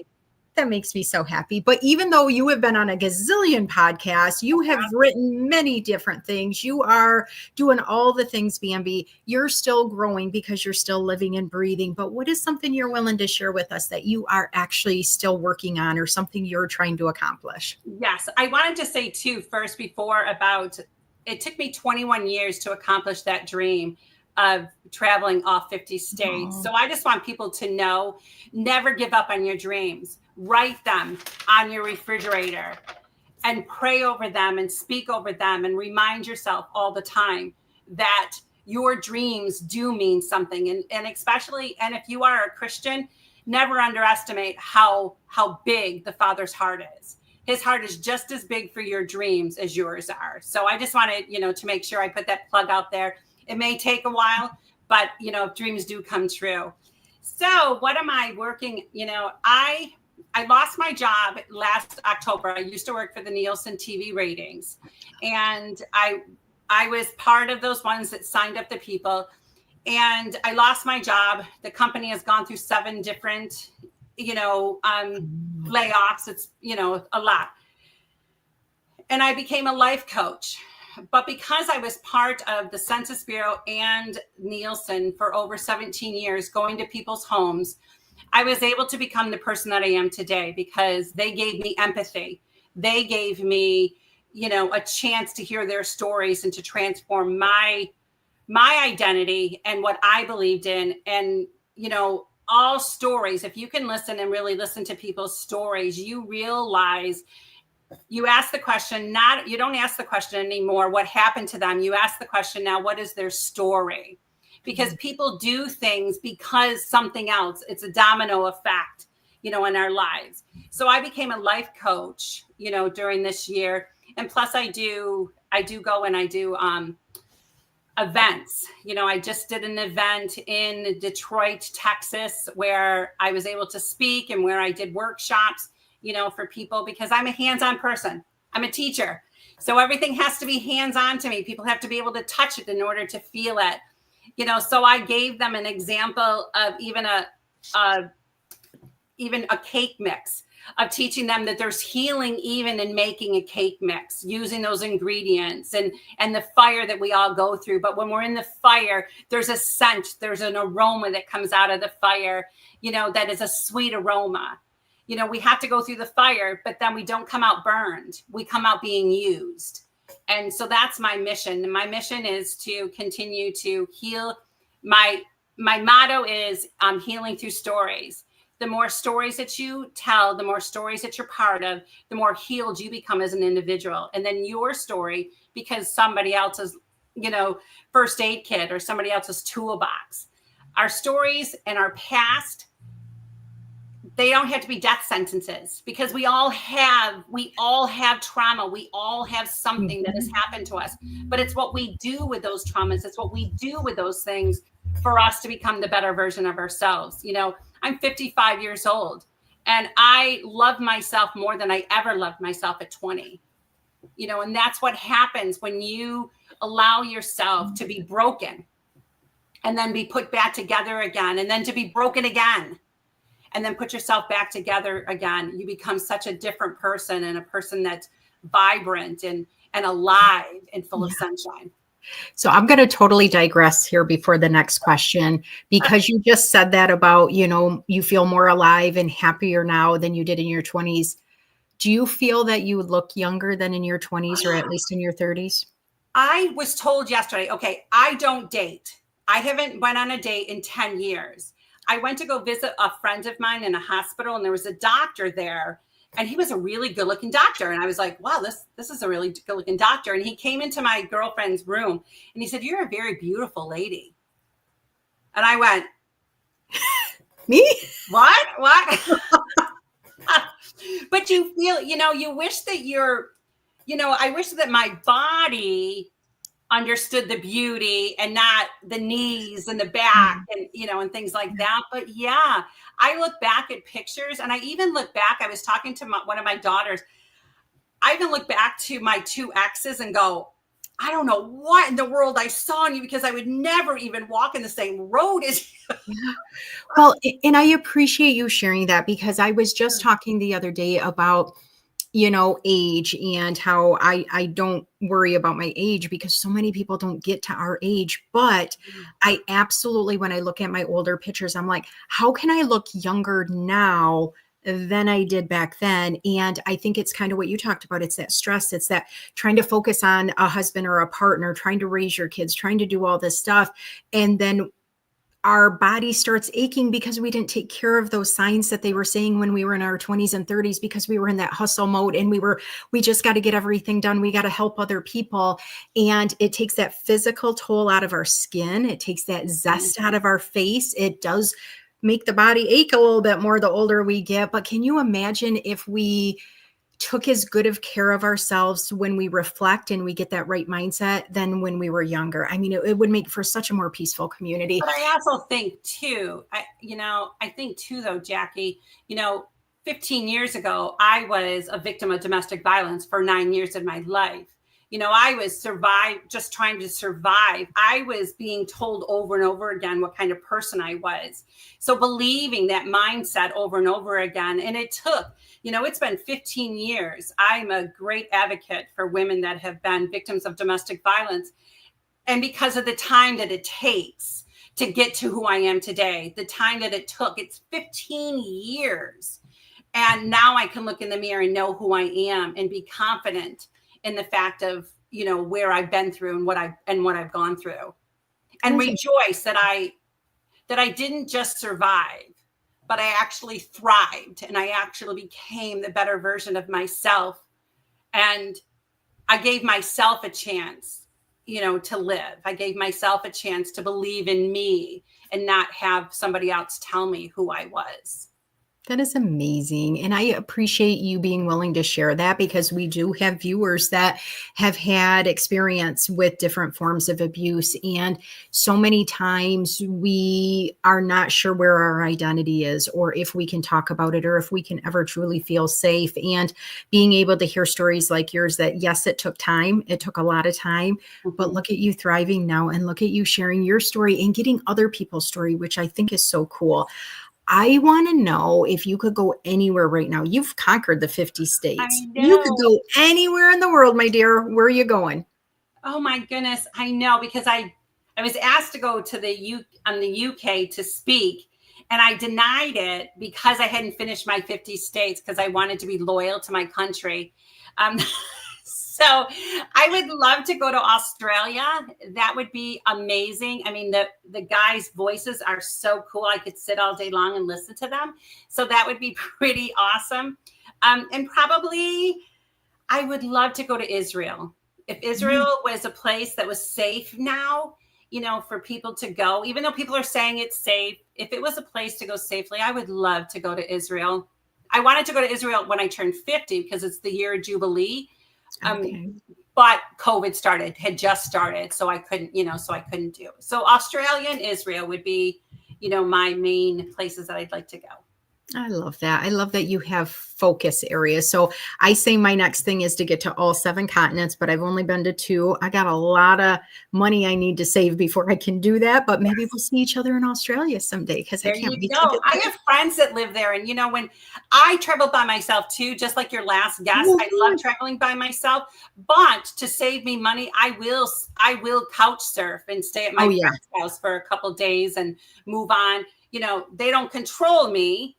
that makes me so happy. But even though you have been on a gazillion podcasts, you have written many different things, you are doing all the things, Bambi, you're still growing because you're still living and breathing. But what is something you're willing to share with us that you are actually still working on, or something you're trying to accomplish? Yes. I wanted to say too, first, before, about, it took me 21 years to accomplish that dream of traveling all 50 states. Oh. So I just want people to know, never give up on your dreams. Write them on your refrigerator and pray over them and speak over them, and remind yourself all the time that your dreams do mean something. And especially, and if you are a Christian, never underestimate how big the Father's heart is. His heart is just as big for your dreams as yours are. So I just wanted, to make sure I put that plug out there. It may take a while, but, dreams do come true. So what am I working? I lost my job last October. I used to work for the Nielsen TV ratings, and I was part of those ones that signed up the people, and I lost my job. The company has gone through 7 different, layoffs. It's, a lot. And I became a life coach. But because I was part of the Census Bureau and Nielsen for over 17 years, going to people's homes, I was able to become the person that I am today, because they gave me empathy. They gave me, a chance to hear their stories and to transform my identity and what I believed in. And, all stories, if you can listen and really listen to people's stories, you realize, you ask the question, you don't ask the question anymore, what happened to them? You ask the question now, what is their story? Because people do things because something else, it's a domino effect, in our lives. So I became a life coach, during this year. And plus I do go and I do events. I just did an event in Detroit, Texas, where I was able to speak, and where I did workshops, for people, because I'm a hands-on person. I'm a teacher. So everything has to be hands-on to me. People have to be able to touch it in order to feel it. So I gave them an example of even a cake mix, of teaching them that there's healing even in making a cake mix, using those ingredients and the fire that we all go through. But when we're in the fire, there's a scent, there's an aroma that comes out of the fire, that is a sweet aroma. We have to go through the fire, but then we don't come out burned. We come out being used. And so that's my mission. And my mission is to continue to heal. My motto is healing through stories. The more stories that you tell, the more stories that you're part of, the more healed you become as an individual. And then your story becomes somebody else's, first aid kit or somebody else's toolbox. Our stories and our past, they don't have to be death sentences, because we all have trauma. We all have something that has happened to us, but it's what we do with those traumas. It's what we do with those things for us to become the better version of ourselves. I'm 55 years old, and I love myself more than I ever loved myself at 20, and that's what happens when you allow yourself to be broken and then be put back together again, and then to be broken again, and then put yourself back together again. You become such a different person, and a person that's vibrant and alive and full of sunshine. So I'm going to totally digress here before the next question, because you just said that about, you feel more alive and happier now than you did in your 20s. Do you feel that you look younger than in your 20s, or at least in your 30s? I was told yesterday, okay, I don't date. I haven't went on a date in 10 years. I went to go visit a friend of mine in a hospital, and there was a doctor there, and he was a really good looking doctor. And I was like, wow, this is a really good looking doctor. And he came into my girlfriend's room, and he said, "You're a very beautiful lady." And I went, Me? what? But you feel, you wish that I wish that my body understood the beauty and not the knees and the back and, and things like that. But yeah, I look back at pictures, and I even look back, I was talking to one of my daughters. I even look back to my 2 exes and go, I don't know what in the world I saw in you, because I would never even walk in the same road as you. Yeah. Well, and I appreciate you sharing that, because I was just talking the other day about, age, and how I don't worry about my age because so many people don't get to our age. But I absolutely, when I look at my older pictures, I'm like, how can I look younger now than I did back then? And I think it's kind of what you talked about. It's that stress. It's that trying to focus on a husband or a partner, trying to raise your kids, trying to do all this stuff. And then our body starts aching because we didn't take care of those signs that they were saying when we were in our 20s and 30s, because we were in that hustle mode and we just got to get everything done. We got to help other people. And it takes that physical toll out of our skin. It takes that zest out of our face. It does make the body ache a little bit more the older we get. But can you imagine if we took as good of care of ourselves when we reflect and we get that right mindset than when we were younger? I mean, it would make for such a more peaceful community. But I also think too, though, Jackie, 15 years ago, I was a victim of domestic violence for 9 years of my life. I was just trying to survive. I was being told over and over again what kind of person I was. So believing that mindset over and over again. And it took, it's been 15 years. I'm a great advocate for women that have been victims of domestic violence. And because of the time that it takes to get to who I am today, the time that it took, it's 15 years. And now I can look in the mirror and know who I am and be confident in the fact of, where I've been through and what I've gone through, and rejoice that I didn't just survive, but I actually thrived, and I actually became the better version of myself. And I gave myself a chance, to live. I gave myself a chance to believe in me and not have somebody else tell me who I was. That is amazing. And I appreciate you being willing to share that, because we do have viewers that have had experience with different forms of abuse. And so many times we are not sure where our identity is, or if we can talk about it, or if we can ever truly feel safe. And being able to hear stories like yours that, yes, it took time. It took a lot of time, but look at you thriving now, and look at you sharing your story and getting other people's story, which I think is so cool. I want to know if you could go anywhere right now. You've conquered the 50 states. You could go anywhere in the world, my dear. Where are you going? Oh my goodness. I know, because I was asked to go to the UK to speak, and I denied it because I hadn't finished my 50 states, because I wanted to be loyal to my country. So I would love to go to Australia. That would be amazing. I mean, the guys' voices are so cool. I could sit all day long and listen to them. So that would be pretty awesome. And probably I would love to go to Israel. If Israel was a place that was safe now, for people to go, even though people are saying it's safe, if it was a place to go safely, I would love to go to Israel. I wanted to go to Israel when I turned 50, because it's the year of Jubilee. But COVID had just started. So I couldn't do it. So Australia and Israel would be, my main places that I'd like to go. I love that. I love that you have focus areas. So I say my next thing is to get to all 7 continents, but I've only been to 2. I got a lot of money I need to save before I can do that, but maybe we'll see each other in Australia someday, because I can't wait to get there. I have friends that live there. And, when I travel by myself too, just like your last guest, I love traveling by myself, but to save me money, I will couch surf and stay at my friend's house for a couple of days and move on. They don't control me.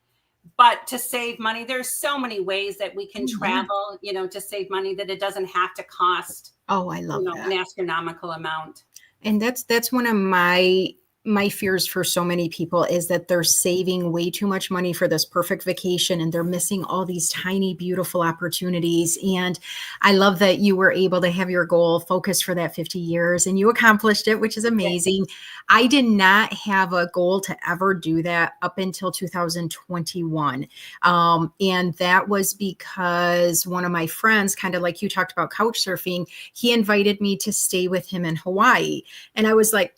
But to save money, there's so many ways that we can travel, to save money, that it doesn't have to cost, I love that. An astronomical amount. And that's one of my my fears for so many people is that they're saving way too much money for this perfect vacation and they're missing all these tiny, beautiful opportunities. And I love that you were able to have your goal focused for that 50 years and you accomplished it, which is amazing. I did not have a goal to ever do that up until 2021. And that was because one of my friends, kind of like you talked about couch surfing, he invited me to stay with him in Hawaii. And I was like,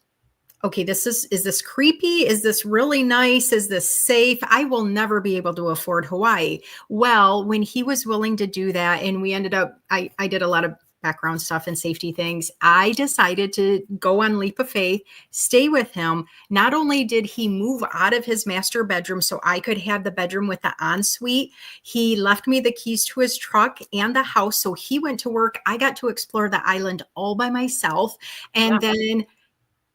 okay, is this creepy? Is this really nice? Is this safe? I will never be able to afford Hawaii. Well, when he was willing to do that and we ended up, I did a lot of background stuff and safety things. I decided to go on leap of faith, stay with him. Not only did he move out of his master bedroom so I could have the bedroom with the ensuite, he left me the keys to his truck and the house. So he went to work. I got to explore the island all by myself. And then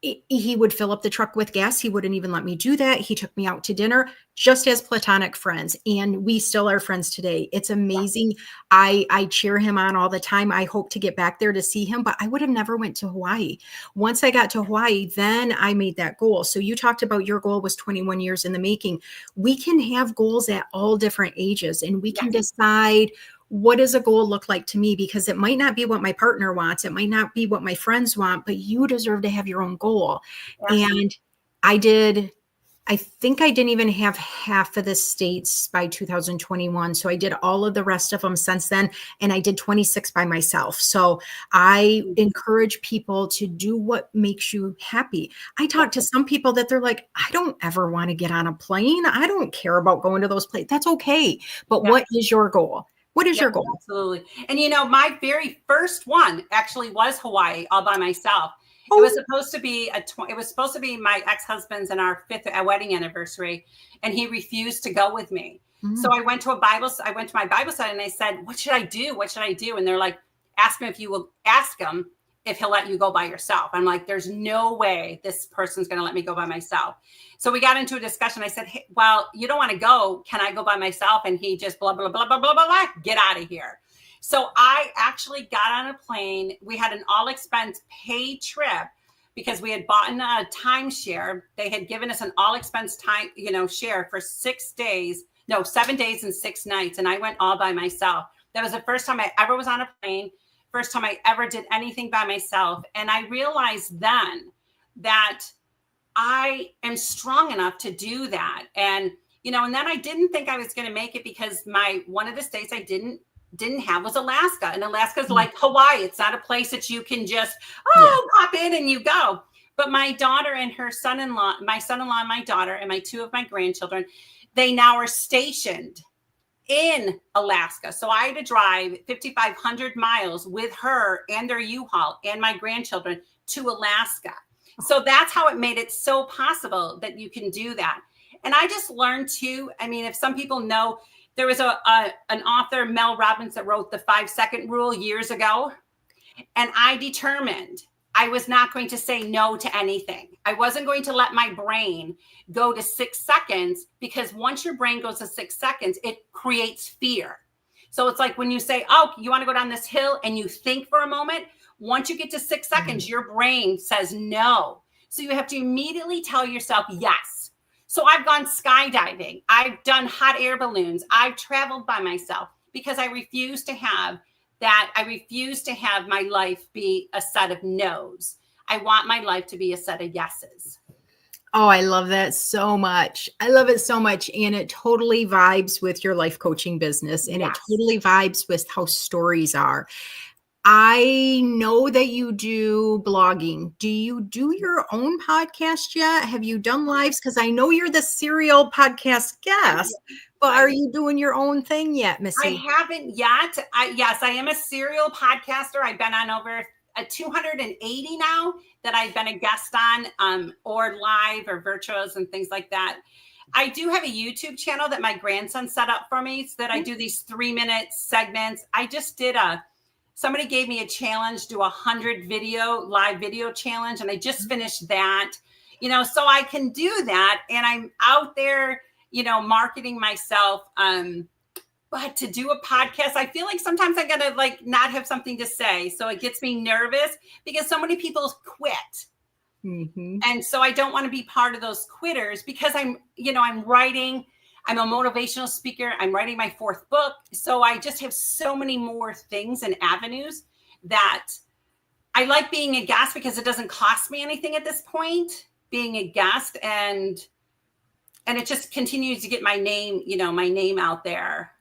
he would fill up the truck with gas. He wouldn't even let me do that. He took me out to dinner just as platonic friends. And we still are friends today. It's amazing. I cheer him on all the time. I hope to get back there to see him, but I would have never went to Hawaii. Once I got to Hawaii, then I made that goal. So you talked about your goal was 21 years in the making. We can have goals at all different ages and we can decide what does a goal look like to me? Because it might not be what my partner wants. It might not be what my friends want, but you deserve to have your own goal. And I think I didn't even have half of the states by 2021. So I did all of the rest of them since then. And I did 26 by myself. So I encourage people to do what makes you happy. I talk to some people that they're like, I don't ever want to get on a plane. I don't care about going to those places. That's okay. But what is your goal? What is your goal? Absolutely. And my very first one actually was Hawaii all by myself. It was supposed to be my ex-husband's and our 5th wedding anniversary, and he refused to go with me. So I went to my Bible study and I said, "What should I do? What should I do?" And they're like, "Ask him if you will ask him if he'll let you go by yourself." I'm like, "There's no way this person's going to let me go by myself." So we got into a discussion. I said, "Hey, well, you don't want to go. Can I go by myself?" And he just blah, blah, blah, blah, blah, blah, blah, get out of here. So I actually got on a plane. We had an all expense paid trip because we had bought a timeshare. They had given us an all expense share for 7 days and 6 nights. And I went all by myself. That was the first time I ever was on a plane. First time I ever did anything by myself. And I realized then that I am strong enough to do that. And, and then I didn't think I was going to make it because one of the states I didn't have was Alaska. And Alaska's like Hawaii. It's not a place that you can just, pop in and you go. But my daughter and her son-in-law, my son-in-law and my daughter and 2 of my grandchildren, they now are stationed in Alaska. So I had to drive 5,500 miles with her and their U-Haul and my grandchildren to Alaska. So that's how it made it so possible that you can do that. And I just learned too, if some people know, there was an author, Mel Robbins, that wrote the 5-second rule years ago. And I determined I was not going to say no to anything. I wasn't going to let my brain go to 6 seconds, because once your brain goes to 6 seconds, it creates fear. So it's like when you say, "Oh, you want to go down this hill," and you think for a moment, once you get to 6 seconds, your brain says no. So you have to immediately tell yourself yes. So I've gone skydiving. I've done hot air balloons. I've traveled by myself because I refuse to have that. I refuse to have my life be a set of no's. I want my life to be a set of yeses. Oh, I love that so much. I love it so much. And it totally vibes with your life coaching business. And it totally vibes with how stories are. I know that you do blogging. Do you do your own podcast yet? Have you done lives? Because I know you're the serial podcast guest, but are you doing your own thing yet, Missy? I haven't yet. Yes, I am a serial podcaster. I've been on over 280 now that I've been a guest on, or live or virtuals and things like that. I do have a YouTube channel that my grandson set up for me so that I do these 3-minute segments. I just did somebody gave me a challenge, do 100 live video challenge. And I just finished that, so I can do that. And I'm out there, marketing myself. But to do a podcast, I feel like sometimes I got to not have something to say. So it gets me nervous because so many people quit Mm-hmm. And so I don't want to be part of those quitters because I'm writing, I'm a motivational speaker. I'm writing my 4th book. So I just have so many more things and avenues that I like being a guest because it doesn't cost me anything at this point, being a guest, and it just continues to get my name out there.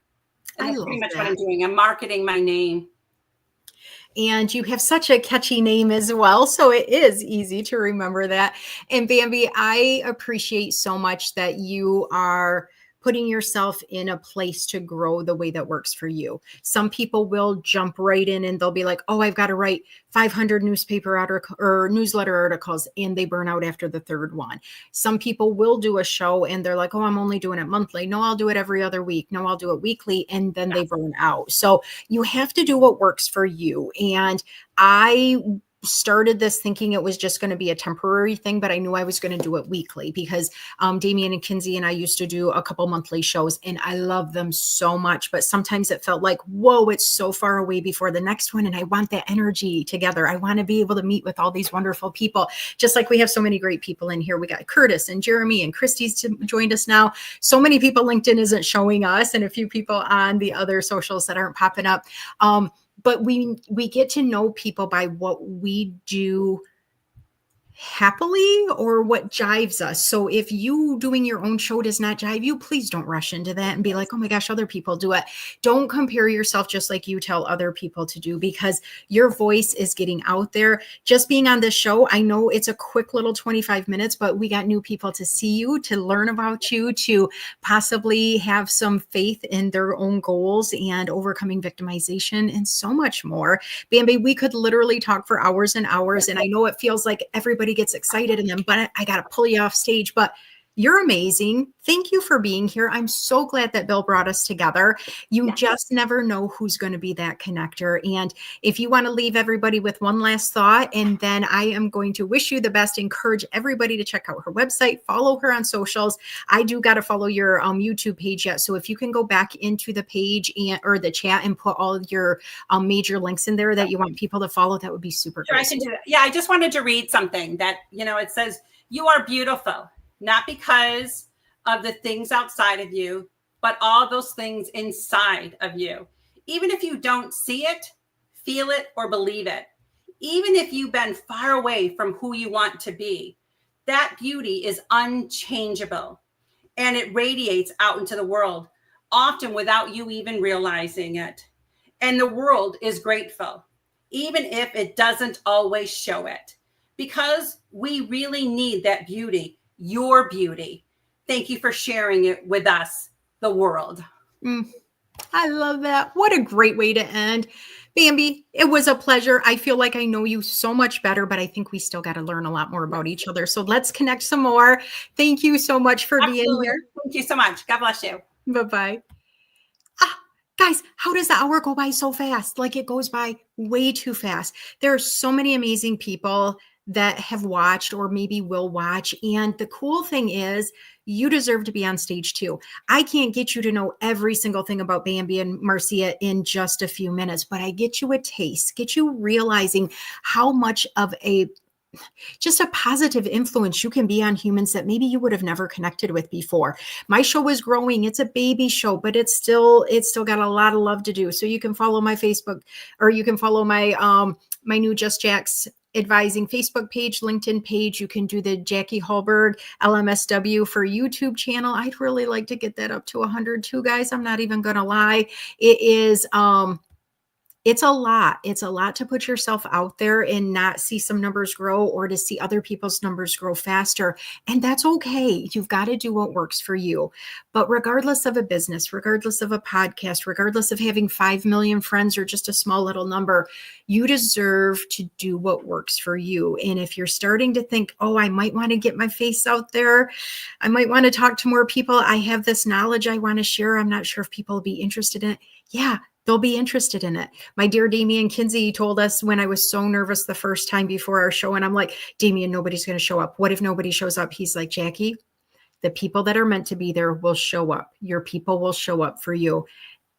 And that's pretty much what I'm doing. I'm marketing my name. And you have such a catchy name as well. So it is easy to remember that. And Bambi, I appreciate so much that you are putting yourself in a place to grow the way that works for you. Some people will jump right in and they'll be like, oh, I've got to write 500 newspaper article or newsletter articles, and they burn out after the 3rd one. Some people will do a show and they're like, oh, I'm only doing it monthly. No, I'll do it every other week. No, I'll do it weekly. And then they burn out. So you have to do what works for you. And I started this thinking it was just going to be a temporary thing, but I knew I was going to do it weekly because Damian and Kinsey and I used to do a couple monthly shows, and I love them so much. But sometimes it felt like, whoa, it's so far away before the next one. And I want that energy together. I want to be able to meet with all these wonderful people, just like we have so many great people in here. We got Curtis and Jeremy and Christy's joined us now. So many people LinkedIn isn't showing us, and a few people on the other socials that aren't popping up. But we get to know people by what we do happily or what jives us. So if you doing your own show does not jive you, please don't rush into that and be like, oh my gosh, other people do it. Don't compare yourself just like you tell other people to do, because your voice is getting out there. Just being on this show, I know it's a quick little 25 minutes, but we got new people to see you, to learn about you, to possibly have some faith in their own goals and overcoming victimization and so much more. Bambi, we could literally talk for hours and hours. And I know it feels like everybody gets excited and then, but I got to pull you off stage. But you're amazing. Thank you for being here. I'm so glad that Bill brought us together. You just never know who's going to be that connector. And if you want to leave everybody with one last thought, and then I am going to wish you the best, encourage everybody to check out her website, follow her on socials. I do got to follow your YouTube page yet. So if you can go back into the page or the chat and put all of your major links in there that you want people to follow, that would be super great. I can do that. Yeah, I just wanted to read something that, it says, you are beautiful. Not because of the things outside of you, but all those things inside of you. Even if you don't see it, feel it, or believe it, even if you've been far away from who you want to be, that beauty is unchangeable and it radiates out into the world, often without you even realizing it. And the world is grateful, even if it doesn't always show it, because we really need that beauty. Your beauty. Thank you for sharing it with us, the world. I love that. What a great way to end. Bambi, it was a pleasure. I feel like I know you so much better, but I think we still got to learn a lot more about each other. So let's connect some more. Thank you so much for being here. Thank you so much. God bless you. Bye-bye. Guys, how does the hour go by so fast? Like, it goes by way too fast. There are so many amazing people that have watched or maybe will watch. And the cool thing is, you deserve to be on stage too. I can't get you to know every single thing about Bambi and Marcia in just a few minutes, but I get you a taste, get you realizing how much of just a positive influence you can be on humans that maybe you would have never connected with before. My show is growing. It's a baby show, but it's still got a lot of love to do. So you can follow my Facebook, or you can follow my my new Just Jack's Advising Facebook page, LinkedIn page. You can do the Jackie Hallberg LMSW for YouTube channel. I'd really like to get that up to 100 too, guys. I'm not even gonna lie. It is it's a lot. It's a lot to put yourself out there and not see some numbers grow, or to see other people's numbers grow faster. And that's okay. You've got to do what works for you. But regardless of a business, regardless of a podcast, regardless of having 5 million friends or just a small little number, you deserve to do what works for you. And if you're starting to think, oh, I might want to get my face out there, I might want to talk to more people, I have this knowledge I want to share, I'm not sure if people will be interested in it. Yeah, they'll be interested in it. My dear Damian Kinsey told us when I was so nervous the first time before our show, and I'm like, Damian, nobody's going to show up. What if nobody shows up? He's like, Jackie, the people that are meant to be there will show up. Your people will show up for you.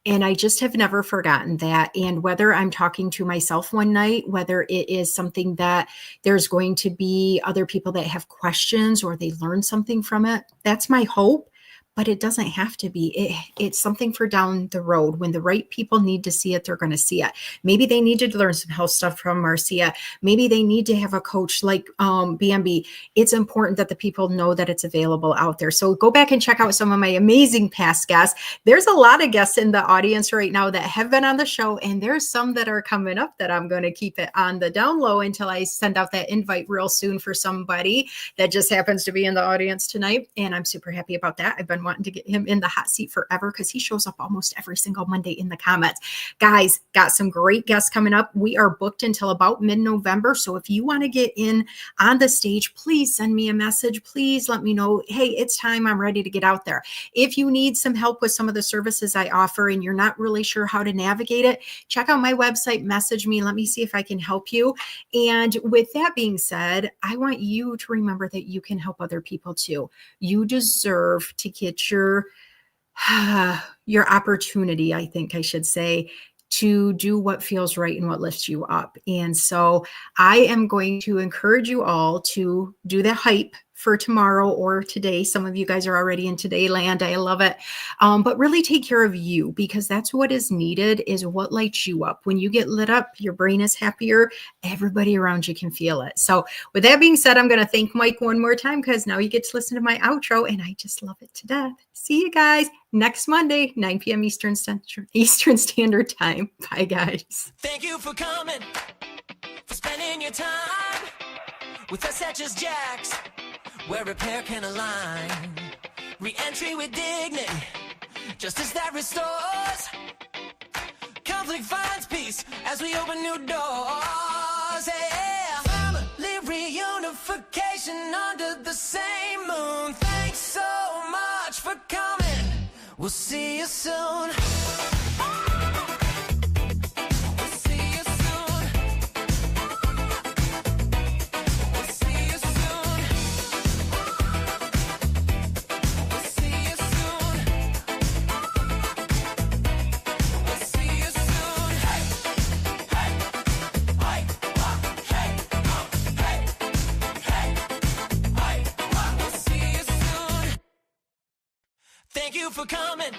And I just have never forgotten that. And whether I'm talking to myself one night, whether it is something that there's going to be other people that have questions or they learn something from it, that's my hope. But it doesn't have to be. It's something for down the road. When the right people need to see it, they're going to see it. Maybe they need to learn some health stuff from Marcia. Maybe they need to have a coach like Bambi. It's important that the people know that it's available out there. So go back and check out some of my amazing past guests. There's a lot of guests in the audience right now that have been on the show, and there's some that are coming up that I'm going to keep it on the down low until I send out that invite real soon for somebody that just happens to be in the audience tonight. And I'm super happy about that. I've been wanting to get him in the hot seat forever because he shows up almost every single Monday in the comments. Guys, got some great guests coming up. We are booked until about mid-November. So if you want to get in on the stage, please send me a message. Please let me know, hey, it's time. I'm ready to get out there. If you need some help with some of the services I offer and you're not really sure how to navigate it, check out my website, message me. Let me see if I can help you. And with that being said, I want you to remember that you can help other people too. You deserve to get your opportunity, I think I should say, to do what feels right and what lifts you up. And so I am going to encourage you all to do the hype for tomorrow or today. Some of you guys are already in today land. I love it. But really take care of you, because that's what is needed, is what lights you up. When you get lit up, your brain is happier. Everybody around you can feel it. So with that being said, I'm going to thank Mike one more time, because now you get to listen to my outro and I just love it to death. See you guys next Monday, 9 p.m. Eastern Standard Time. Bye, guys. Thank you for coming, for spending your time with us at Just Jacks, where repair can align. Re-entry with dignity, justice that restores. Conflict finds peace as we open new doors. Yeah. Family reunification under the same moon. Thanks so much for coming. We'll see you soon. Thank you for coming.